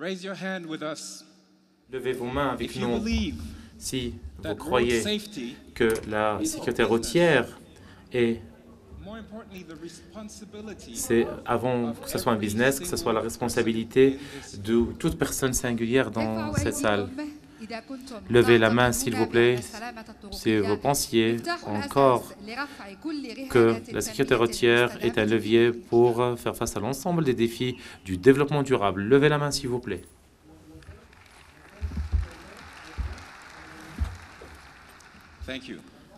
Raise your hand with us. Levez vos mains avec If you nous believe si vous that road croyez safety, que la sécurité routière est, more importantly, the responsibility c'est avant que ce soit un business, que ce soit la responsabilité de toute personne singulière dans cette salle. Levez la main, s'il vous plaît, si vous pensiez encore que la sécurité routière est un levier pour faire face à l'ensemble des défis du développement durable. Levez la main, s'il vous plaît. Thank you.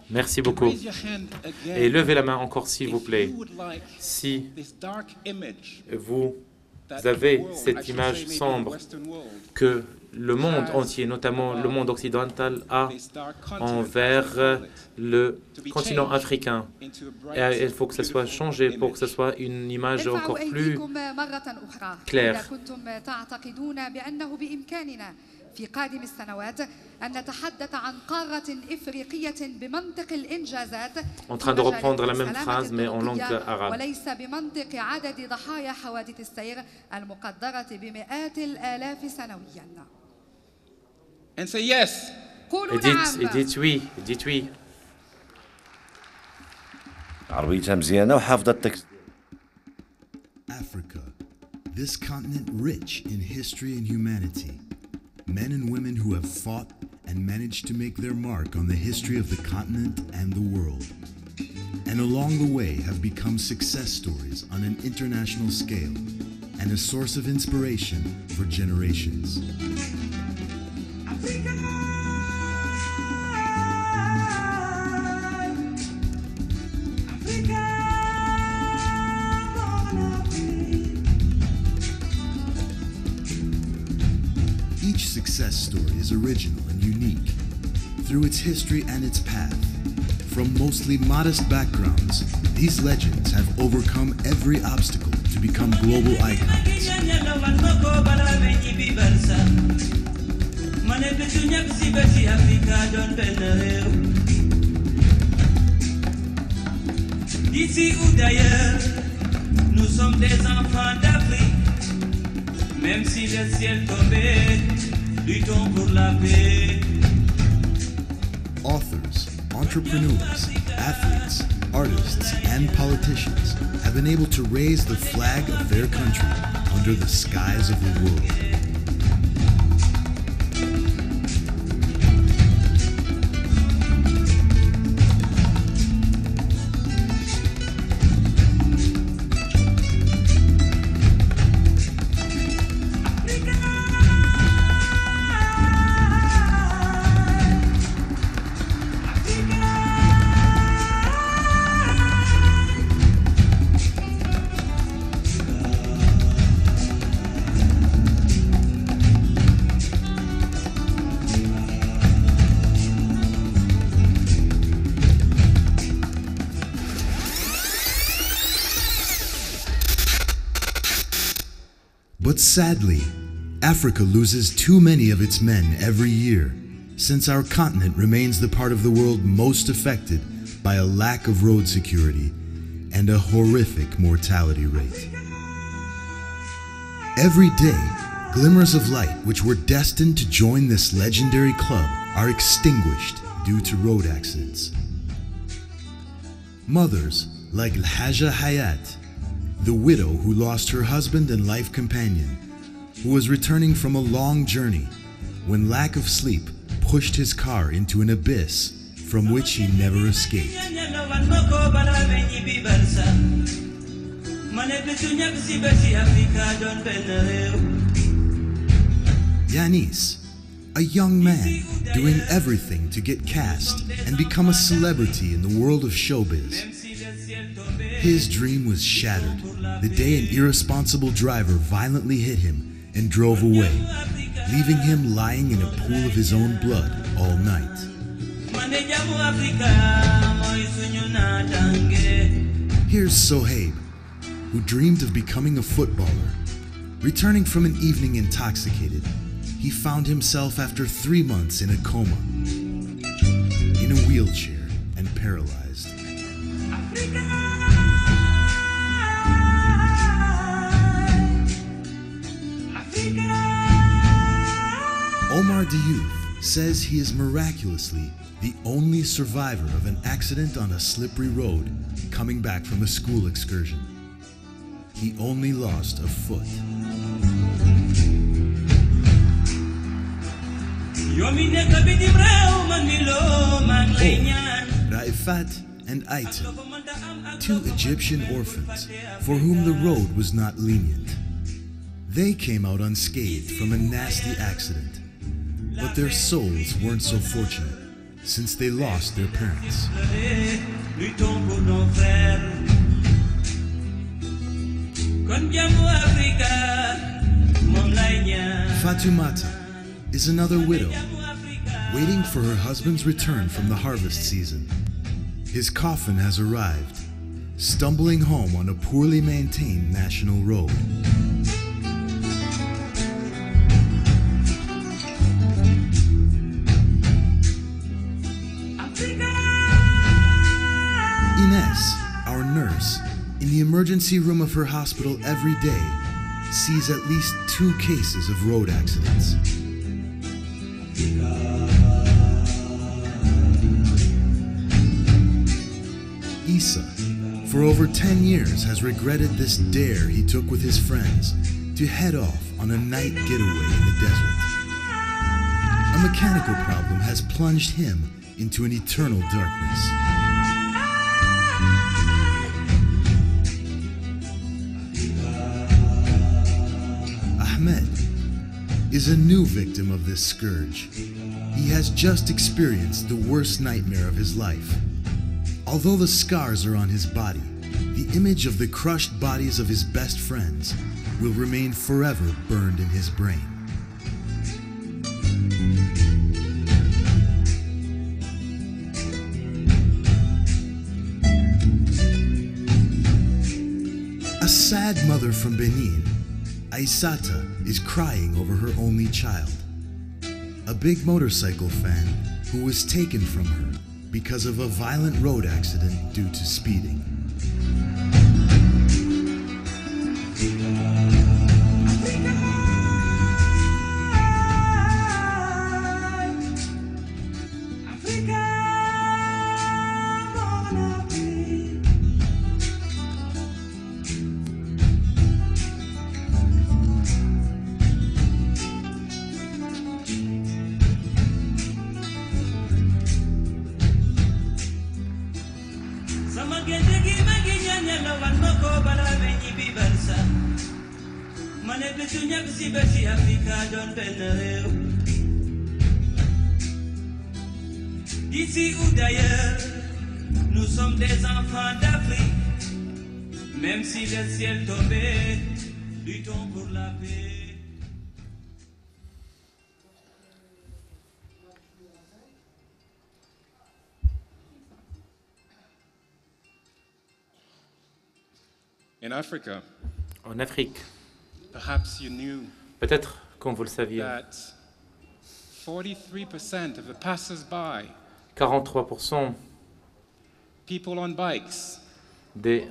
Merci beaucoup. Raise your hand again Et levez la main encore, s'il vous if plaît, you would like si this dark image vous that avez the world, I cette should image say maybe the sombre Western world, que le monde entier, notamment le monde occidental, a this dark continent, envers le to be continent changed africain. into a Et bright, il faut que ce soit beautiful changé pour que ce image. soit une image encore plus claire. claire. في قادم السنوات أن نتحدث عن قارة إفريقية بمنطق الإنجازات En train de reprendre la même phrase, mais en langue arabe. وليس بمنطق عدد ضحايا حوادث السير المقدرة بمئات الآلاف سنويا. And say yes. قولوا Et نعم. dites oui, dites oui. عربيتها مزيانة وحافظة التكست. Africa, this continent rich in history and humanity. Men and women who have fought and managed to make their mark on the history of the continent and the world. And along the way have become success stories on an international scale and a source of inspiration for generations. Each success story is original and unique through its history and its path. From mostly modest backgrounds, these legends have overcome every obstacle to become global icons. D'ici ou d'ailleurs, nous sommes des enfants d'Afrique. Même si le ciel tombait, luttons pour la paix. Authors, entrepreneurs, athletes, artists, and politicians have been able to raise the flag of their country under the skies of the world. But sadly, Africa loses too many of its men every year, since our continent remains the part of the world most affected by a lack of road security and a horrific mortality rate. Every day, glimmers of light which were destined to join this legendary club are extinguished due to road accidents. Mothers like Al-Haja Hayat, the widow who lost her husband and life companion, who was returning from a long journey when lack of sleep pushed his car into an abyss from which he never escaped. Yanis, a young man doing everything to get cast and become a celebrity in the world of showbiz. His dream was shattered the day an irresponsible driver violently hit him and drove away, leaving him lying in a pool of his own blood all night. Here's Sohaib, who dreamed of becoming a footballer. Returning from an evening intoxicated, he found himself after 3 months in a coma, in a wheelchair and paralyzed. Africa. says he is miraculously the only survivor of an accident on a slippery road coming back from a school excursion. He only lost a foot. Raifat and Aitan, two Egyptian orphans for whom the road was not lenient. They came out unscathed from a nasty accident, but their souls weren't so fortunate since they lost their parents. Fatumata is another widow, waiting for her husband's return from the harvest season. His coffin has arrived, stumbling home on a poorly maintained national road. Ines, our nurse, in the emergency room of her hospital every day, sees at least 2 cases of road accidents. Isa, for over 10 years, has regretted this dare he took with his friends to head off on a night getaway in the desert. A mechanical problem has plunged him into an eternal darkness. Ahmed is a new victim of this scourge. He has just experienced the worst nightmare of his life. Although the scars are on his body, the image of the crushed bodies of his best friends will remain forever burned in his brain. A sad mother from Benin, Aissata, is crying over her only child, a big motorcycle fan who was taken from her because of a violent road accident due to speeding. D'ici ou d'ailleurs, nous sommes des enfants d'Afrique. Même si le ciel tombait, luttons pour la paix. In Africa, En Afrique, perhaps you knew peut-être, comme vous le saviez, that 43% of the passers-by, 43% people on bikes des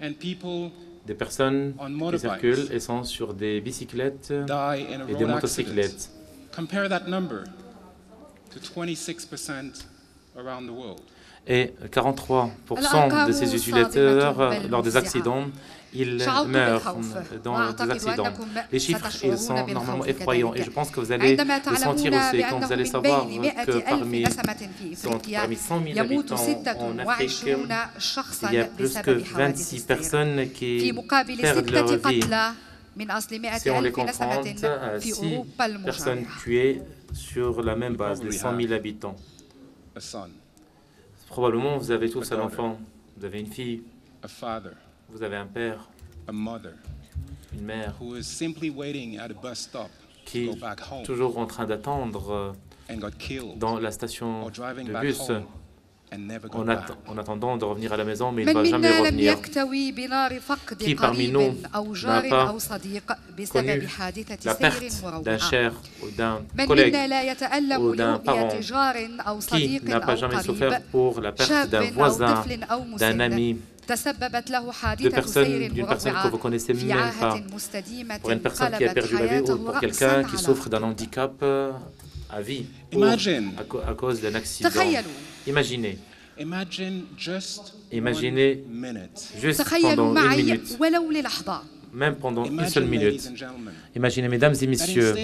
and people personnes on qui motorbikes circulent et sont sur des bicyclettes die in a et des road accident. motocyclettes. Compare that number to 26% around the world. Et 43% de ces utilisateurs, lors des accidents, ils meurent dans des accidents. Les chiffres, ils sont normalement effrayants. Et je pense que vous allez le sentir aussi quand vous allez savoir que parmi 100 000 habitants en Afrique, il y a plus que 26 personnes qui perdent leur vie. Si on les confronte à 6 personnes tuées sur la même base, les 100 000 habitants. A son, Probablement, vous avez tous un enfant, vous avez une fille, a father, vous avez un père, a mother une mère, who is simply waiting at a bus stop qui to go back home est toujours en train d'attendre and got killed dans la station or driving de back bus home and never got en, back. en attendant de revenir à la maison, mais il ne من va jamais منا لم revenir. يكتوي بنار فقد Qui parmi nous قريب أو n'a جار pas أو صديق بسبب connu حادثة la سير perte d'un وروعة cher ou d'un من collègue منا لا يتألم ou d'un parent لرؤية جار أو qui صديق n'a pas أو jamais قريب souffert pour la perte شاب d'un أو voisin, طفل أو d'un مسن ami, تسببت له de حادثة personne, سير d'une personne que vous مروعة connaissez في même pas, عاهة مستديمة pour une personne qui a قلبت perdu la vie ou حياته pour رأساً quelqu'un qui على souffre d'un عقب. handicap à vie Imagine. à cause d'un accident. Imaginez. Imaginez juste pendant une minute, même pendant une seule minute. Imaginez, mesdames et messieurs,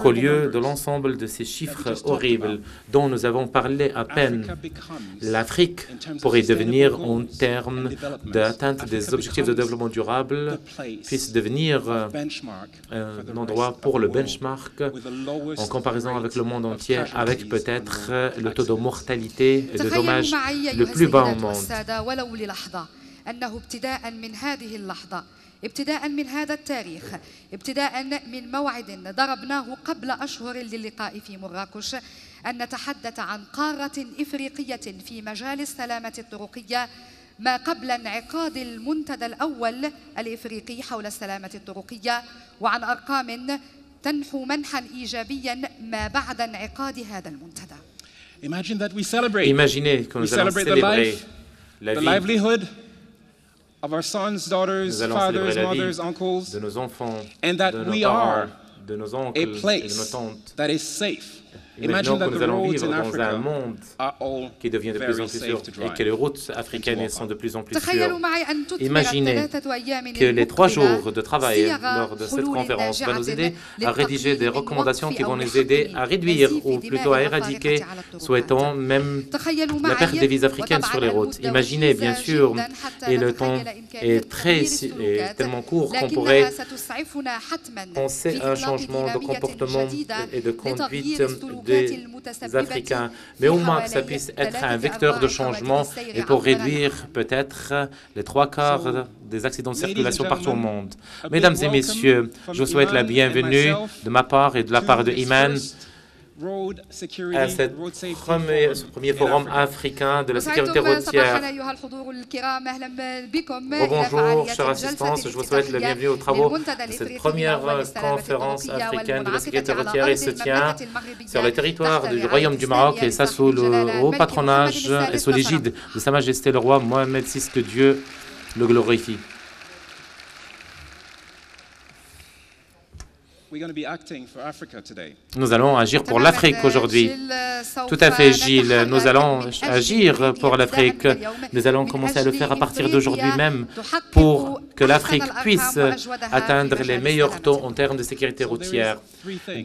qu'au lieu de l'ensemble de ces chiffres horribles dont nous avons parlé à peine, l'Afrique pourrait devenir, en termes d'atteinte des objectifs de développement durable, puisse devenir un endroit pour le benchmark en comparaison avec le monde entier, avec peut-être le taux de mortalité et de dommages le plus bas au monde. ابتداء من هذا التاريخ، ابتداء من موعد ضربناه قبل أشهر للقاء في مراكش، أن نتحدث عن قارة إفريقية في مجال السلامة الطرقية ما قبل انعقاد المنتدى الأول الإفريقي حول السلامة الطرقية، وعن أرقام تنحو منحا إيجابيا ما بعد انعقاد هذا المنتدى. Imaginez que nous allons célébrer la vie of our sons, daughters, fathers, mothers, uncles, de nos enfants, and that de nos we parents, are de nos oncles a et de nos place tantes. that is safe. Imaginons Imagine que that nous the allons roads vivre in dans un Africa monde are all qui devient de plus en very plus safe sûr to et drive. que les routes africaines sont de plus en plus تخيلوا sûres. معي أن تثمر Imaginez الثلاثة أيام que les 3 jours de المقبلة travail صيغ lors de cette حلول conférence va nous ناجعة aider à rédiger des للتقييم recommandations qui وقف vont أو nous aider لحقن à réduire نزيف ou دماء plutôt à الغارقة éradiquer, على الطرقات. souhaitons même تخيلوا la perte des vies معي africaines sur les وطبعاً routes. المدة Imaginez bien وجيزة sûr, جداً حتى et le temps نتخيل إمكانية est très تغيير السلوكات، tellement court qu'on لكنها pourrait ستسعفنا حتماً penser في à un إطلاق changement de دينامية comportement جديدة et de conduite لتغيير السلوكات des المتسببة Africains, mais au moins que ça puisse être un vecteur de changement et pour réduire peut-être les 3/4 des accidents de circulation partout au monde. Mesdames et messieurs, je vous souhaite la bienvenue de ma part et de la part de Iman à ce premier forum africain de la sécurité routière. Bonjour, chère assistance, je vous souhaite la bienvenue aux travaux de cette première conférence africaine de la sécurité routière et se tient sur le territoire du Royaume du Maroc et ça sous le haut patronage et sous l'égide de Sa Majesté le roi Mohamed VI, que Dieu le glorifie. Nous allons agir pour l'Afrique aujourd'hui. Tout à fait, Gilles. Nous allons agir pour l'Afrique. Nous allons commencer à le faire à partir d'aujourd'hui même pour que l'Afrique puisse atteindre les meilleurs taux en termes de sécurité routière.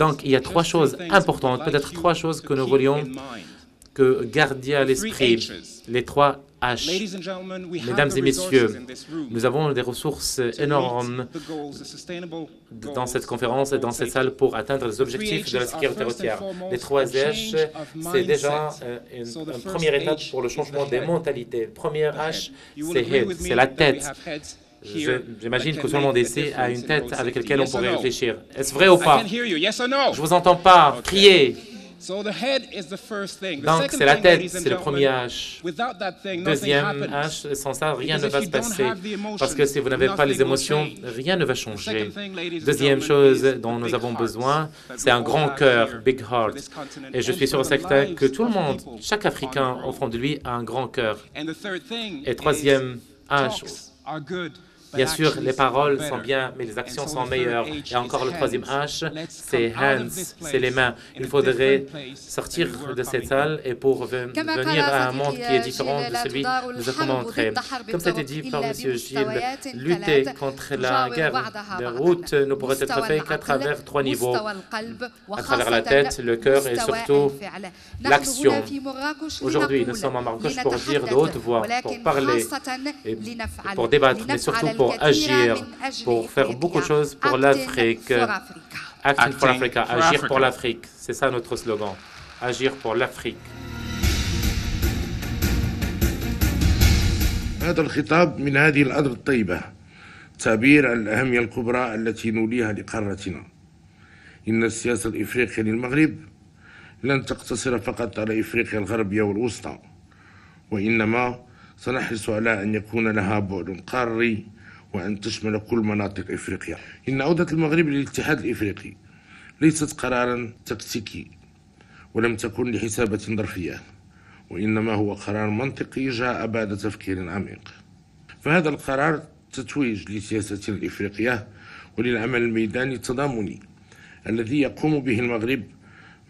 Donc, il y a 3 choses importantes, peut-être 3 choses que nous voulions que garder à l'esprit. Les 3 H. Mesdames et messieurs, nous avons des ressources énormes dans cette conférence et dans cette salle pour atteindre les objectifs de la sécurité routière. Les 3 H, c'est déjà une première étape pour le changement des mentalités. Première H, c'est head, c'est la tête. J'imagine que tout le monde ici a une tête avec laquelle on pourrait réfléchir. Est-ce vrai ou pas? Je vous entends pas. Criez. Donc, c'est la tête, c'est le premier H. Deuxième H, sans ça, rien ne va se passer. Parce que si vous n'avez pas les émotions, rien ne va changer. Deuxième chose dont nous avons besoin, c'est un grand cœur, big heart. Et je suis sûr et certain que tout le monde, chaque Africain au fond de lui, a un grand cœur. Et troisième H, bien sûr, les paroles sont bien, mais les actions sont meilleures. Et encore le 3e H, c'est hands, c'est les mains. Il faudrait sortir de cette salle et pour venir à un monde qui est différent de celui que nous avons montré. Comme ça a été dit par M. Gilles, lutter contre la guerre de route ne pourrait être fait qu'à travers 3 niveaux. À travers la tête, le cœur et surtout l'action. Aujourd'hui, nous sommes à Marrakech pour dire de haute voix, pour parler, et pour débattre, mais surtout pour agir, pour faire beaucoup de choses pour l'Afrique. Acting for Africa, agir pour l'Afrique. C'est ça notre slogan. Agir pour l'Afrique. هذا الخطاب من هذه الأرض الطيبة تعبير عن الأهمية الكبرى التي نوليها لقارتنا. إن السياسة الإفريقية للمغرب لن تقتصر فقط على إفريقيا الغربية والوسطى، وإنما سنحرص على أن يكون لها بعد قاري وأن تشمل كل مناطق إفريقيا. إن عودة المغرب للاتحاد الإفريقي ليست قراراً تكتيكي ولم تكن لحسابة ظرفية، وإنما هو قرار منطقي جاء بعد تفكير عميق. فهذا القرار تتويج لسياستنا الإفريقية وللعمل الميداني التضامني الذي يقوم به المغرب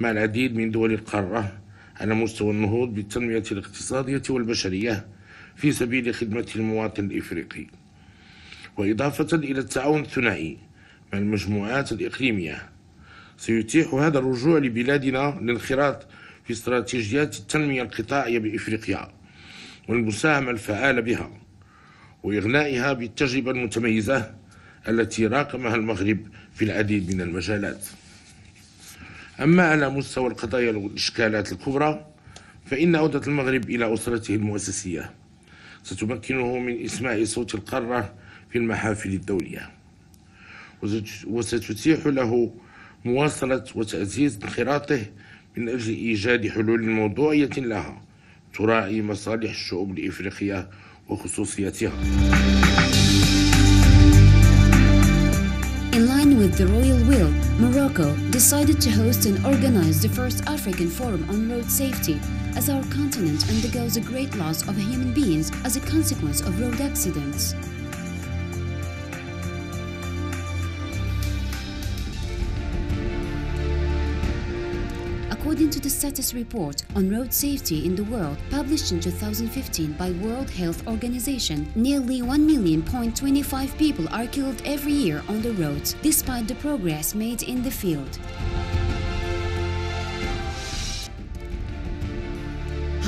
مع العديد من دول القارة على مستوى النهوض بالتنمية الاقتصادية والبشرية في سبيل خدمة المواطن الإفريقي، وإضافة إلى التعاون الثنائي مع المجموعات الإقليمية. سيتيح هذا الرجوع لبلادنا للانخراط في استراتيجيات التنمية القطاعية بإفريقيا والمساهمة الفعالة بها وإغنائها بالتجربة المتميزة التي راقمها المغرب في العديد من المجالات. أما على مستوى القضايا والإشكالات الكبرى، فإن عودة المغرب إلى أسرته المؤسسية ستمكنه من إسماع صوت القارة في المحافل الدولية، وستتيح له مواصلة وتعزيز انخراطه من أجل إيجاد حلول موضوعية لها تراعي مصالح الشعوب الإفريقية وخصوصياتها. In line with the royal will, Morocco decided to host and organize the first African Forum on Road Safety, as our continent undergoes a great loss of human beings as a consequence of road accidents. According to the status report on road safety in the world published in 2015 by World Health Organization, nearly 1,000,025 people are killed every year on the roads, despite the progress made in the field.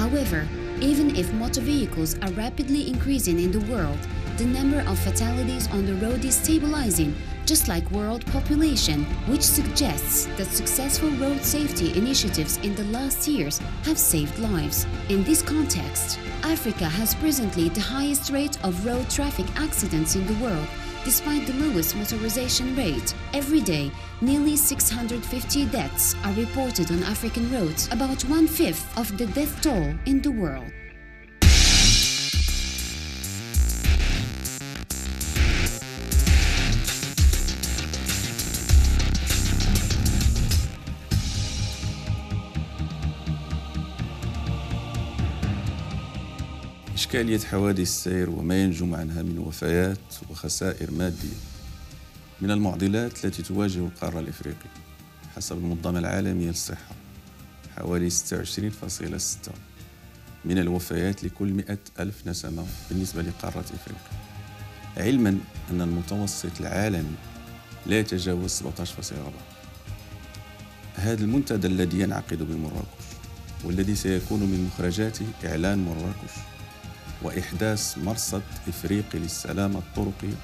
However, even if motor vehicles are rapidly increasing in the world, the number of fatalities on the road is stabilizing, just like world population, which suggests that successful road safety initiatives in the last years have saved lives. In this context, Africa has presently the highest rate of road traffic accidents in the world, despite the lowest motorization rate. Every day, nearly 650 deaths are reported on African roads, about 1/5 of the death toll in the world. إشكالية حوادث السير وما ينجم عنها من وفيات وخسائر مادية من المعضلات التي تواجه القارة الإفريقية حسب المنظمة العالمية للصحة. حوالي 26.6 من الوفيات لكل 100,000 نسمة بالنسبة لقارة إفريقيا، علما أن المتوسط العالمي لا يتجاوز 17.4. هذا المنتدى الذي ينعقد بمراكش والذي سيكون من مخرجاته إعلان مراكش وإحداث مرصد إفريقي للسلامة الطرقية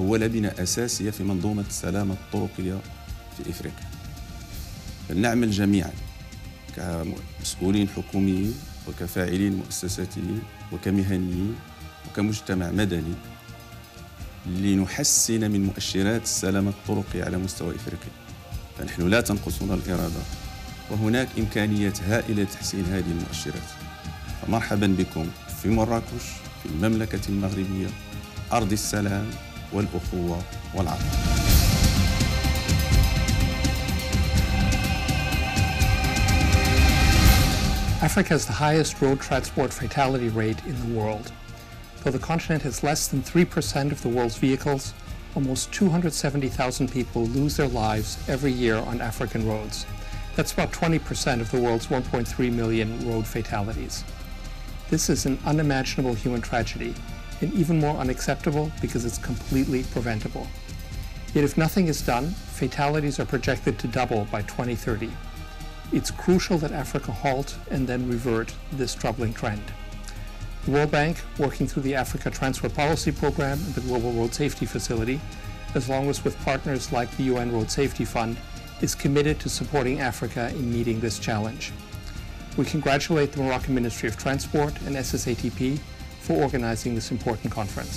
هو لبنة أساسية في منظومة السلامة الطرقية في إفريقيا. فلنعمل جميعا كمسؤولين حكوميين وكفاعلين مؤسساتيين وكمهنيين وكمجتمع مدني لنحسن من مؤشرات السلامة الطرقية على مستوى إفريقيا. فنحن لا تنقصنا الإرادة وهناك إمكانيات هائلة لتحسين هذه المؤشرات. فمرحبا بكم في مراكش في المملكة المغربية، أرض السلام والأخوة والعطف. Africa has the highest road transport fatality rate in the world. Though the continent has less than 3% of the world's vehicles, almost 270,000 people lose their lives every year on African roads. That's about 20% of the world's 1.3 million road fatalities. This is an unimaginable human tragedy, and even more unacceptable because it's completely preventable. Yet if nothing is done, fatalities are projected to double by 2030. It's crucial that Africa halt and then revert this troubling trend. The World Bank, working through the Africa Transport Policy Program and the Global Road Safety Facility, as well as with partners like the UN Road Safety Fund, is committed to supporting Africa in meeting this challenge. We congratulate the Moroccan Ministry of Transport and SSATP for organizing this important conference.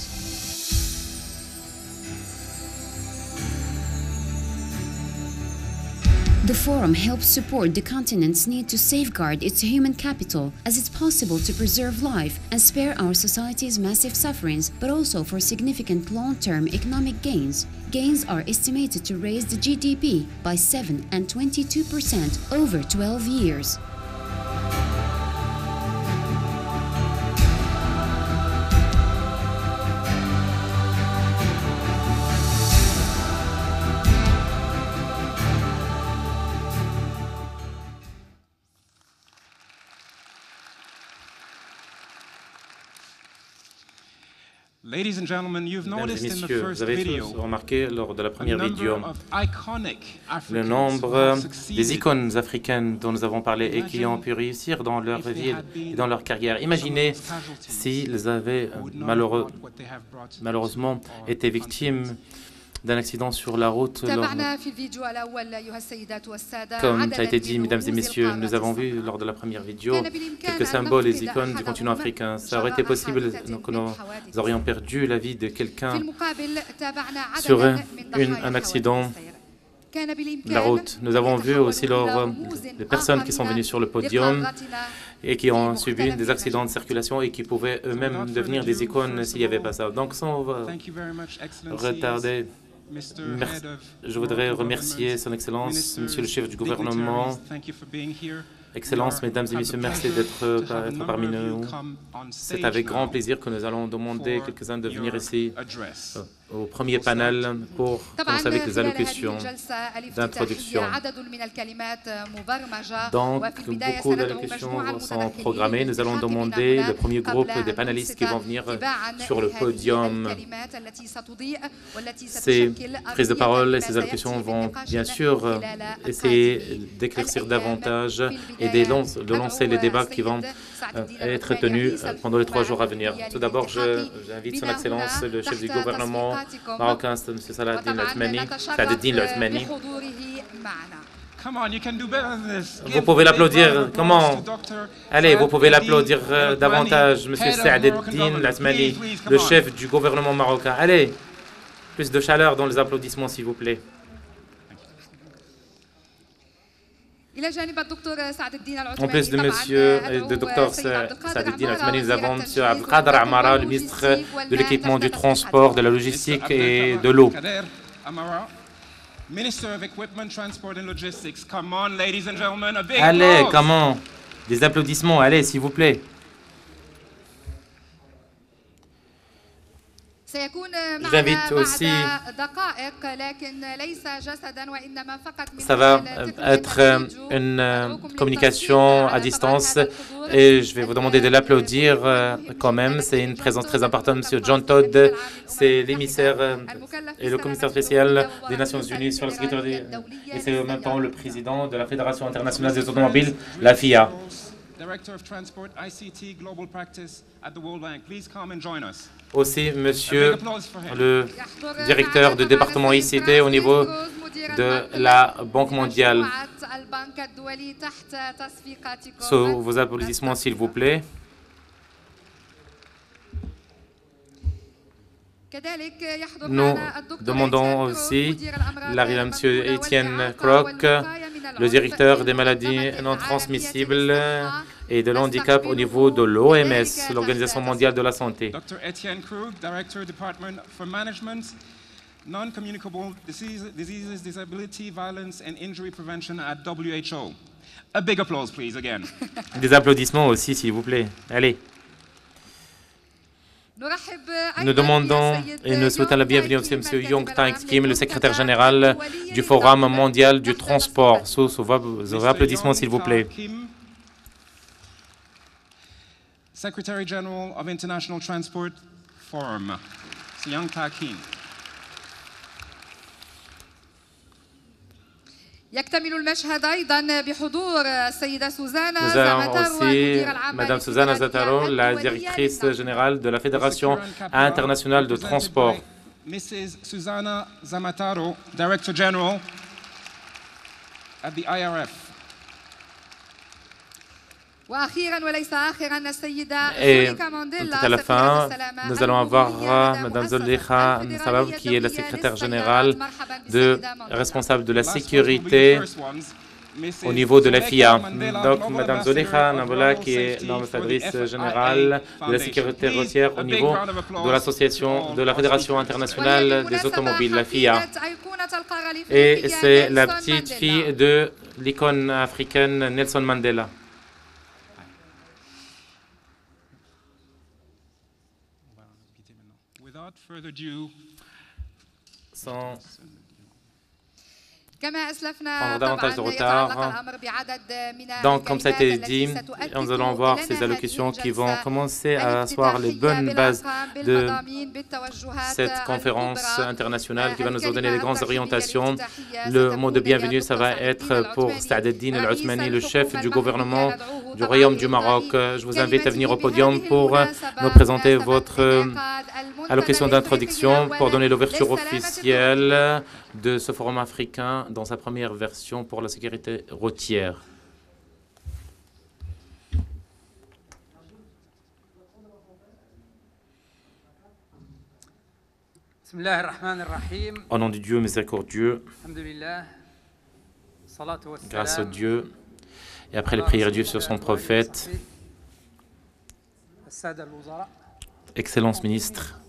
The forum helps support the continent's need to safeguard its human capital, as it's possible to preserve life and spare our society's massive sufferings, but also for significant long-term economic gains. Gains are estimated to raise the GDP by 7 and 22% over 12 years. Ladies and gentlemen, you've Mesdames et noticed in the messieurs, first vous avez video tous remarqué lors de la a première number vidéo of iconic le Africans who nombre have des succeeded. icônes africaines dont nous avons parlé et qui ont pu réussir dans leur vie et dans leur carrière. Imaginez s'ils avaient malheureusement été victimes d'un accident sur la route. Comme ça a été dit, mesdames et messieurs, nous avons vu lors de la première vidéo quelques symboles et icônes du continent africain. Ça aurait été possible que nous aurions perdu la vie de quelqu'un sur un accident de la route. Nous avons vu aussi les personnes qui sont venues sur le podium et qui ont subi des accidents de circulation et qui pouvaient eux-mêmes devenir des icônes s'il n'y avait pas ça. Donc sans retarder, je voudrais remercier Son Excellence, Monsieur le chef du gouvernement. Excellences, mesdames et messieurs, merci d'être parmi nous. C'est avec grand plaisir que nous allons demander quelques-uns de venir ici au premier panel pour commencer avec les allocutions d'introduction. Donc, beaucoup d'allocutions sont programmées. Nous allons demander le premier groupe des panélistes qui vont venir sur le podium. Ces prises de parole et ces allocutions vont bien sûr essayer d'éclaircir davantage et de lancer les débats qui vont être tenus pendant les 3 jours à venir. Tout d'abord, j'invite Son Excellence, le chef du gouvernement marocain, M. Saladin Al-Othmani. Vous pouvez l'applaudir. Comment? Allez, vous pouvez l'applaudir davantage, M. Saladin Al-Othmani, le chef du gouvernement marocain. Allez, plus de chaleur dans les applaudissements, s'il vous plaît. En plus de monsieur et de Dr Saadetdine Al-Othmani, nous avons M. Abdelkader Amara, le ministre de l'équipement, du transport, de la logistique et de l'eau. Allez, comment? Des applaudissements, allez, s'il vous plaît. J'invite aussi, ça va être une communication à distance et je vais vous demander de l'applaudir quand même. C'est une présence très importante. Monsieur John Todd, c'est l'émissaire et le commissaire spécial des Nations Unies sur la sécurité et c'est en même temps le président de la Fédération internationale des automobiles, la FIA. Aussi, monsieur le directeur du département ICT au niveau de la Banque mondiale. Sous vos applaudissements, s'il vous plaît. Nous demandons aussi l'arrivée à M. Étienne Kroc, le directeur des maladies non transmissibles et de l'handicap au niveau de l'OMS, l'Organisation mondiale de la santé. Dr. Etienne Krug, Director, Department for Management, Non-Communicable Diseases, Disability, Violence and Injury Prevention at WHO. A big applause, please, again. Des applaudissements aussi, s'il vous plaît. Allez. Nous demandons et nous souhaitons la bienvenue à M. Young Taek Kim, le secrétaire général du Forum mondial du transport. Sous vos applaudissements, s'il vous plaît. Secretary General of International Transport Forum, Young Taek Kim. Nous avons aussi Mme Susanna Zataro, la directrice générale de la Fédération internationale de transport. Mrs. Susanna Zamataro, Director General at the IRF. Et tout à la fin, nous allons avoir Mme Zulekha Sabab, qui est la secrétaire générale responsable de la sécurité au niveau de la FIA. Donc, Mme Zulekha Nabola, qui est l'ambassadrice générale de la sécurité routière au niveau de l'association de la Fédération internationale des automobiles, la FIA. Et c'est la petite fille de l'icône africaine Nelson Mandela. Sans prendre davantage de retard. Donc, comme ça a été dit, nous allons voir ces allocutions qui vont commencer à asseoir les bonnes bases de cette conférence internationale qui va nous donner les grandes orientations. Le mot de bienvenue, ça va être pour Saad Eddine Al-Othmani, le chef du gouvernement du Royaume du Maroc. Je vous invite à venir au podium pour nous présenter votre allocution d'introduction pour donner l'ouverture officielle de ce forum africain dans sa première version pour la sécurité routière. Au nom du Dieu miséricordieux, grâce au Dieu, et après les prières de Dieu sur son prophète, Excellence ministre,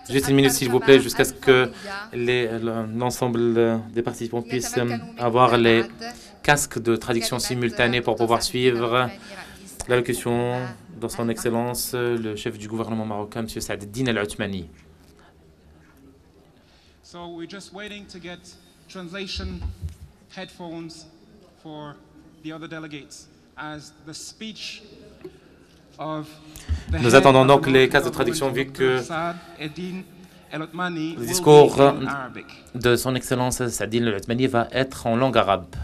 juste une minute s'il vous plaît, jusqu'à ce que l'ensemble des participants puissent avoir les casques de traduction simultanée pour pouvoir suivre l'allocution de son Excellence, le chef du gouvernement marocain, M. Saad Eddine Al-Othmani. So we're just waiting to get translation headphones for the other delegates as the speech of the Nous attendons donc les casques de traduction vu que le discours de son Excellence Saad Eddine Al-Othmani va être en langue arabe.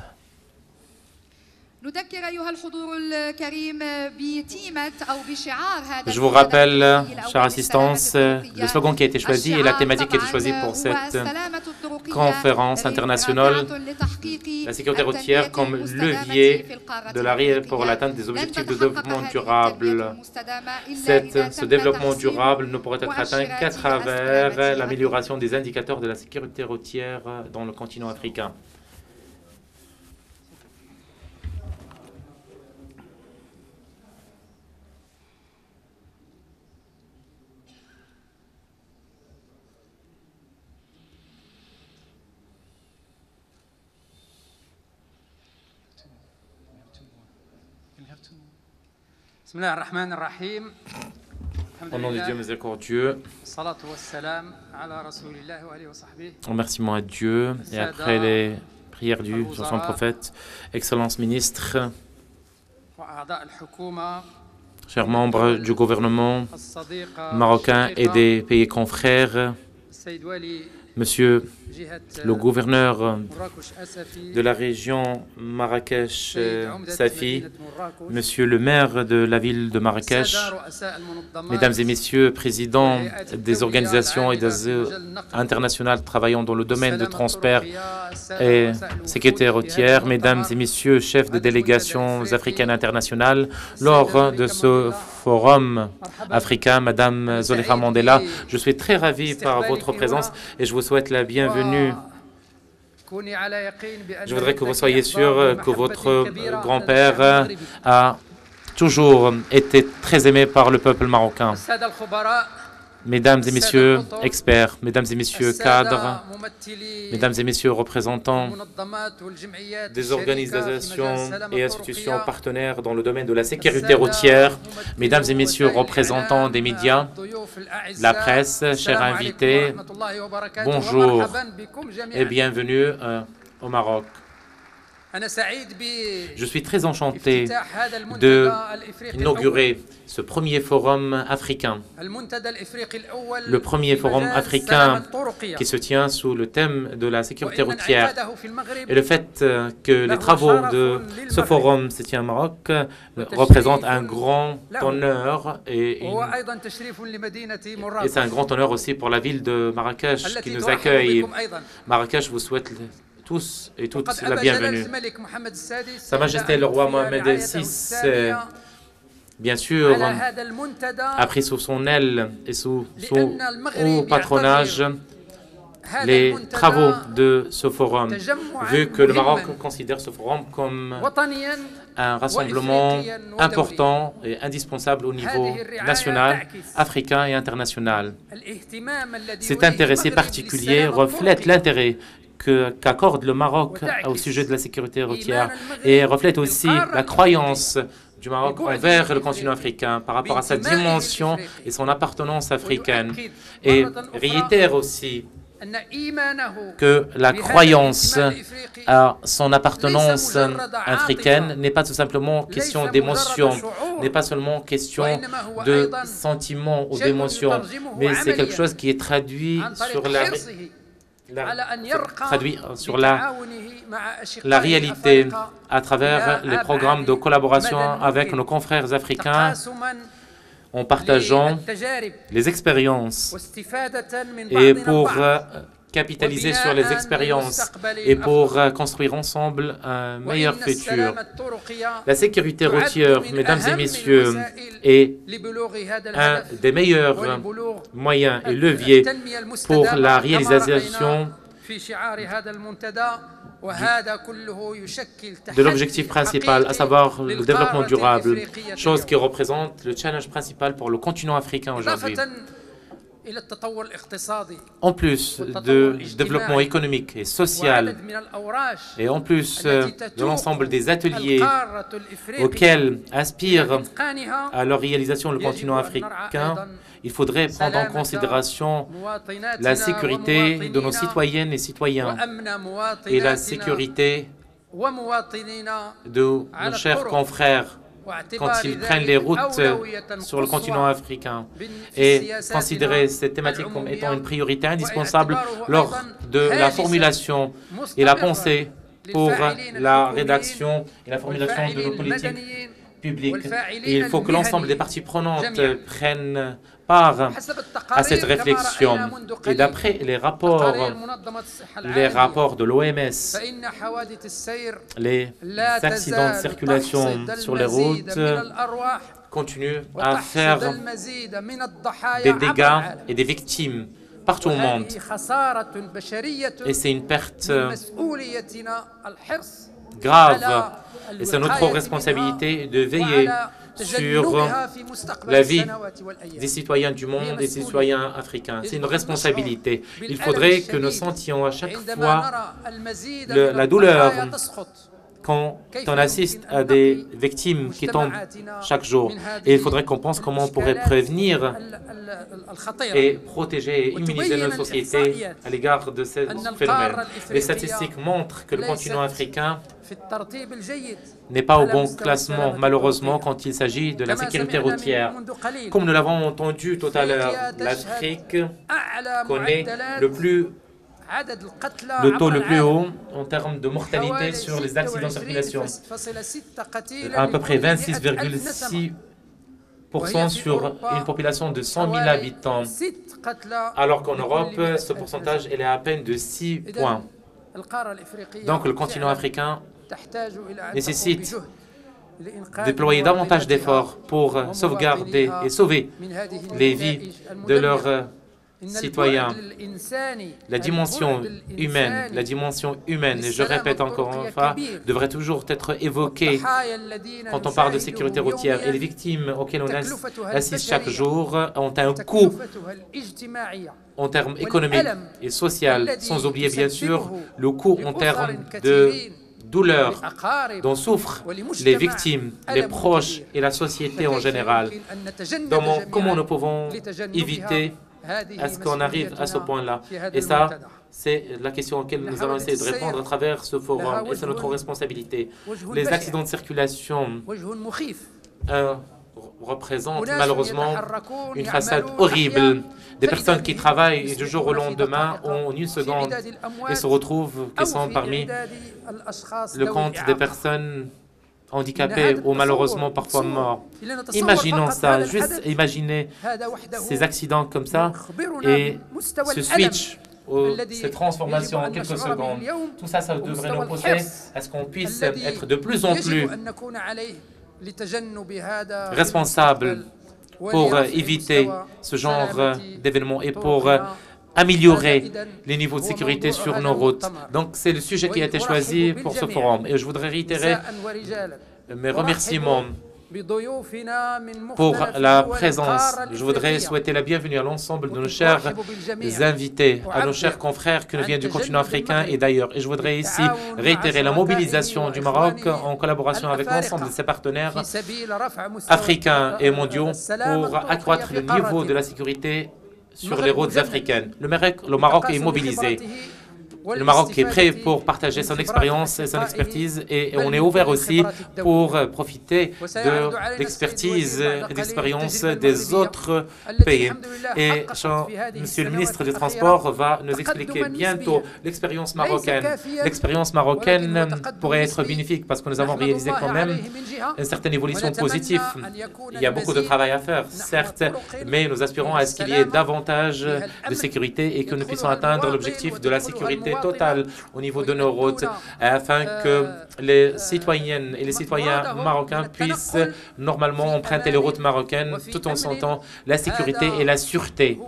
Je vous rappelle, chère assistance, le slogan qui a été choisi et la thématique qui a été choisie pour cette conférence internationale, la sécurité routière comme levier pour l'atteinte des objectifs de développement durable. Ce développement durable ne pourrait être atteint qu'à travers l'amélioration des indicateurs de la sécurité routière dans le continent africain. Au nom de Dieu miséricordieux, remerciement à Dieu et après les prières du sur son prophète, Excellence ministre, chers membres du gouvernement marocain et des pays confrères, Monsieur le gouverneur de la région Marrakech-Safi, Monsieur le maire de la ville de Marrakech, Mesdames et Messieurs, présidents des organisations internationales travaillant dans le domaine de transport et sécurité routière, Mesdames et Messieurs, chefs de délégations africaines internationales, lors de ce forum africain, Madame Zolekha Mandela, je suis très ravi par votre présence et je vous souhaite la bienvenue. Je voudrais que vous soyez sûr que votre grand-père a toujours été très aimé par le peuple marocain. Mesdames et messieurs experts, mesdames et messieurs cadres, mesdames et messieurs représentants des organisations et institutions partenaires dans le domaine de la sécurité routière, mesdames et messieurs représentants des médias, la presse, chers invités, bonjour et bienvenue au Maroc. Je suis très enchanté d'inaugurer ce premier forum africain, le premier forum africain qui se tient sous le thème de la sécurité routière. Et le fait que les travaux de ce forum se tiennent au Maroc représente un grand honneur et c'est un grand honneur aussi pour la ville de Marrakech qui nous accueille. Marrakech vous souhaite tous et toutes la bienvenue. Sa Majesté le roi Mohamed VI, bien sûr, a pris sous son aile et sous son haut patronage les travaux de ce forum, vu que le Maroc considère ce forum comme un rassemblement important et indispensable au niveau national, africain et international. Cet intérêt si particulier reflète l'intérêt qu'accorde le Maroc au sujet de la sécurité routière et reflète aussi la croyance du Maroc envers le continent africain par rapport à sa dimension et son appartenance africaine, et réitère aussi que la croyance à son appartenance africaine n'est pas tout simplement question d'émotion, n'est pas seulement question de sentiments ou d'émotions, mais c'est quelque chose qui est traduit sur la réalité à travers les programmes de collaboration avec nos confrères africains en partageant les expériences et pour capitaliser sur les expériences et pour construire ensemble un meilleur futur. La sécurité routière, mesdames et messieurs, est un des meilleurs moyens et leviers pour la réalisation de l'objectif principal, à savoir le développement durable, chose qui représente le challenge principal pour le continent africain aujourd'hui. En plus de développement économique et social, et en plus de l'ensemble des ateliers auxquels aspire à leur réalisation le continent africain, il faudrait prendre en considération la sécurité de nos citoyennes et citoyens et la sécurité de nos chers confrères quand ils prennent les routes sur le continent africain, et considérer cette thématique comme étant une priorité indispensable lors de la formulation et la pensée pour la rédaction et la formulation de nos politiques publiques. Et il faut que l'ensemble des parties prenantes prennent part à cette réflexion. Et d'après les rapports de l'OMS, les accidents de circulation sur les routes continuent à faire des dégâts et des victimes partout au monde. Et c'est une perte grave. Et c'est notre responsabilité de veiller sur la vie des citoyens du monde et des citoyens africains. C'est une responsabilité. Il faudrait que nous sentions à chaque fois la douleur quand on assiste à des victimes qui tombent chaque jour. Et il faudrait qu'on pense comment on pourrait prévenir et protéger et immuniser nos sociétés à l'égard de ce phénomène. Les statistiques montrent que le continent africain n'est pas au bon classement, malheureusement, quand il s'agit de la sécurité routière. Comme nous l'avons entendu tout à l'heure, l'Afrique connaît le taux le plus haut en termes de mortalité sur les accidents de circulation, à peu près 26,6% sur une population de 100 000 habitants, alors qu'en Europe, ce pourcentage est à peine de 6 points. Donc le continent africain nécessite de déployer davantage d'efforts pour sauvegarder et sauver les vies de leurs citoyens. La dimension humaine, et je répète encore une fois, devrait toujours être évoquée quand on parle de sécurité routière. Et les victimes auxquelles on assiste chaque jour ont un coût en termes économiques et sociaux, sans oublier bien sûr le coût en termes de douleur dont souffrent les victimes, les proches et la société en général. Comment nous pouvons éviter à ce qu'on arrive à ce point-là? Et ça, c'est la question auquel nous allons essayer de répondre à travers ce forum, et c'est notre responsabilité. Les accidents de circulation représentent malheureusement une façade horrible. Des personnes qui travaillent du jour au lendemain en une seconde et se retrouvent qui sont parmi le compte des personnes handicapés ou malheureusement parfois morts. Imaginons ça, juste imaginez ces accidents comme ça et ce switch, ces transformations en quelques secondes. Tout ça, ça devrait nous pousser à ce qu'on puisse être de plus en plus responsables pour éviter ce genre d'événements et pour améliorer les niveaux de sécurité sur nos routes. Donc c'est le sujet qui a été choisi pour ce forum. Et je voudrais réitérer mes remerciements pour la présence. Je voudrais souhaiter la bienvenue à l'ensemble de nos chers invités, à nos chers confrères qui nous viennent du continent africain et d'ailleurs. Et je voudrais ici réitérer la mobilisation du Maroc en collaboration avec l'ensemble de ses partenaires africains et mondiaux pour accroître le niveau de la sécurité sur les routes africaines. Le Maroc est mobilisé. Le Maroc est prêt pour partager son expérience et son expertise et on est ouvert aussi pour profiter de l'expertise et d'expérience des autres pays. Et Monsieur le ministre des Transports va nous expliquer bientôt l'expérience marocaine. L'expérience marocaine pourrait être bénéfique parce que nous avons réalisé quand même une certaine évolution positive. Il y a beaucoup de travail à faire, certes, mais nous aspirons à ce qu'il y ait davantage de sécurité et que nous puissions atteindre l'objectif de la sécurité totale au niveau de nos routes, afin que les citoyennes et les citoyens marocains puissent normalement emprunter les routes marocaines tout en sentant la sécurité et la sûreté.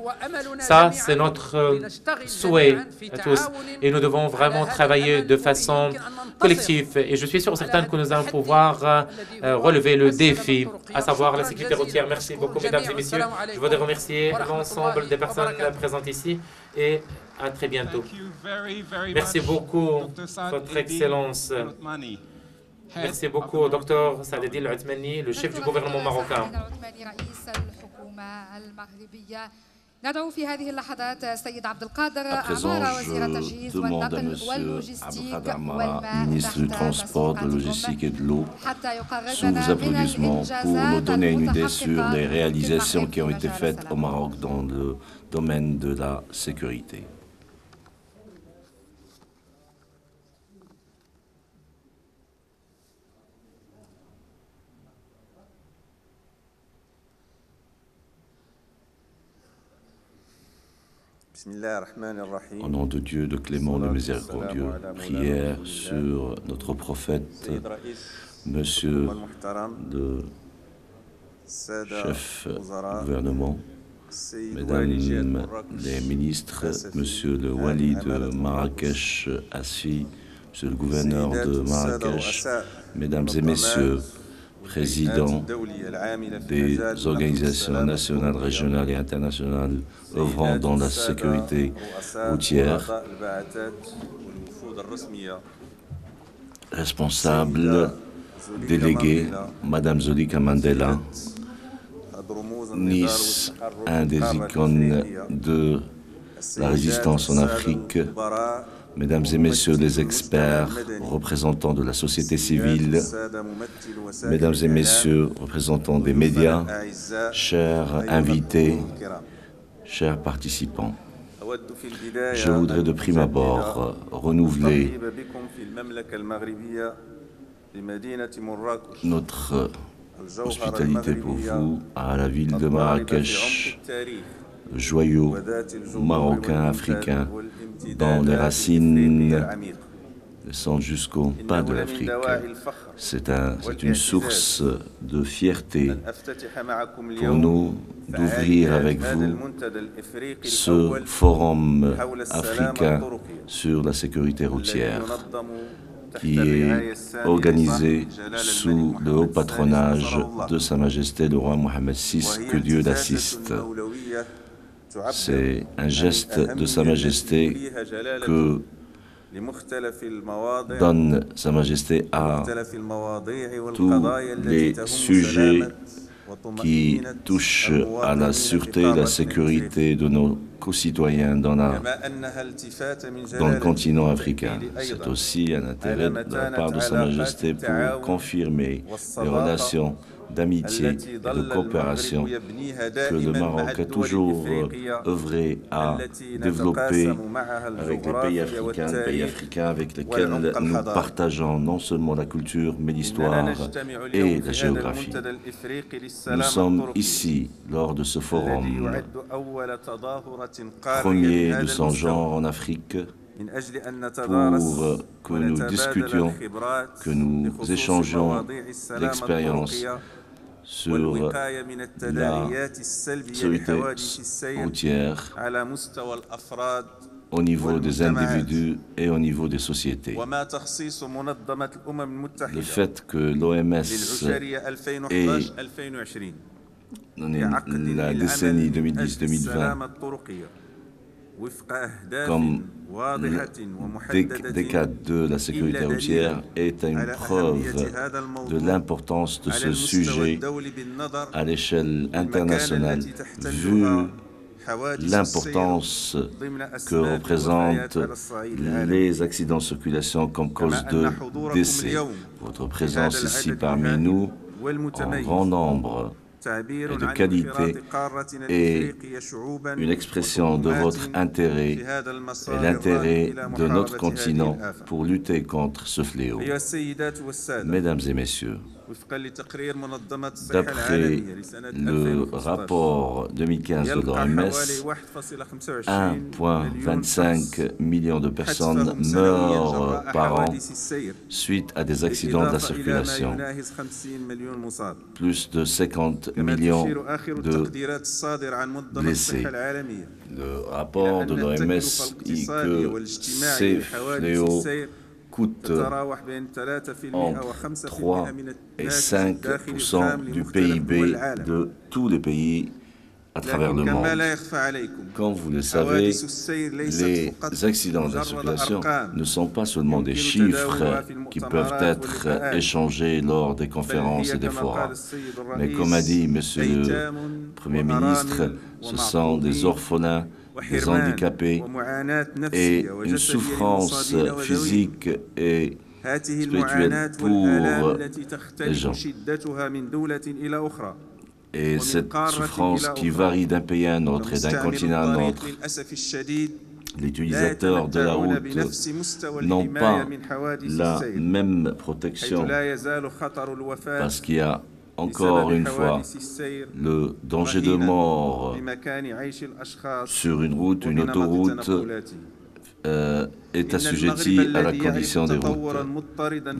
Ça, c'est notre souhait à tous. Et nous devons vraiment travailler de façon collective. Et je suis sûr certain que nous allons pouvoir relever le défi, à savoir la sécurité routière. Merci beaucoup, mesdames et messieurs. Je voudrais remercier l'ensemble des personnes présentes ici et à très bientôt. Merci beaucoup, Votre Excellence. Merci beaucoup, Dr Saad Al-Othmani, le chef du gouvernement marocain. ندعو في هذه اللحظات السيد عبد القادر عمارة وزير التجهيز والنقل واللوجستيك والماء ministre du Transport, de la Logistique et de l'eau, sous vos applaudissements pour nous donner une idée sur les réalisations qui ont été faites au Maroc dans le domaine de la sécurité. Au nom de Dieu, de clément, de miséricordieux, prière sur notre prophète, Monsieur le chef du gouvernement, Mesdames les ministres, Monsieur le Wali de Marrakech assis, Monsieur le gouverneur de Marrakech, Mesdames et Messieurs, présidents des organisations nationales, régionales et internationales œuvrant dans la sécurité routière, responsables, délégués, Madame Zolika Mandela, Nice, un des icônes de la résistance en Afrique, Mesdames et Messieurs les experts, représentants de la société civile, Mesdames et Messieurs, représentants des médias, chers invités, chers participants, je voudrais de prime abord renouveler notre hospitalité pour vous à la ville de Marrakech, le joyau marocain africain dont les racines descendent jusqu'au pas de l'Afrique. C'est une source de fierté pour nous d'ouvrir avec vous ce forum africain sur la sécurité routière qui est organisé sous le haut patronage de Sa Majesté le roi Mohammed VI, que Dieu l'assiste. C'est un geste de Sa Majesté que donne Sa Majesté à tous les sujets qui touchent à la sûreté et la sécurité de nos concitoyens dans le continent africain. C'est aussi un intérêt de la part de Sa Majesté pour confirmer les relations d'amitié et de coopération que le Maroc a toujours œuvré à développer avec les pays africains avec lesquels nous partageons non seulement la culture, mais l'histoire et la géographie. Nous sommes ici lors de ce forum, premier de son genre en Afrique, pour que nous discutions, que nous échangions l'expérience sur la sécurité routière au niveau des individus et au niveau des sociétés. Le fait que l'OMS ait la décennie 2010-2020 comme décade de la sécurité routière est une preuve de l'importance de ce sujet à l'échelle internationale, vu l'importance que représentent les accidents de circulation comme cause de décès. Votre présence ici parmi nous, en grand nombre et de qualité, est une expression de votre intérêt et l'intérêt de notre continent pour lutter contre ce fléau. Mesdames et messieurs, d'après le rapport 2015 de l'OMS, 1,25 million de personnes meurent par an suite à des accidents de la circulation. Plus de 50 millions de blessés. Le rapport de l'OMS dit que ces fléaux coûtent entre 3 et 5% du PIB de tous les pays à travers le monde. Comme vous le savez, les accidents de la circulation ne sont pas seulement des chiffres qui peuvent être échangés lors des conférences et des forums. Mais comme a dit M. le Premier ministre, ce sont des orphelins, des handicapés et une souffrance physique et spirituelle pour les gens. Et cette souffrance qui varie d'un pays à un autre et d'un continent à un autre, les utilisateurs de la route n'ont pas la même protection parce qu'il y a encore une fois le danger de mort sur une route, une autoroute est assujetti à la condition des routes.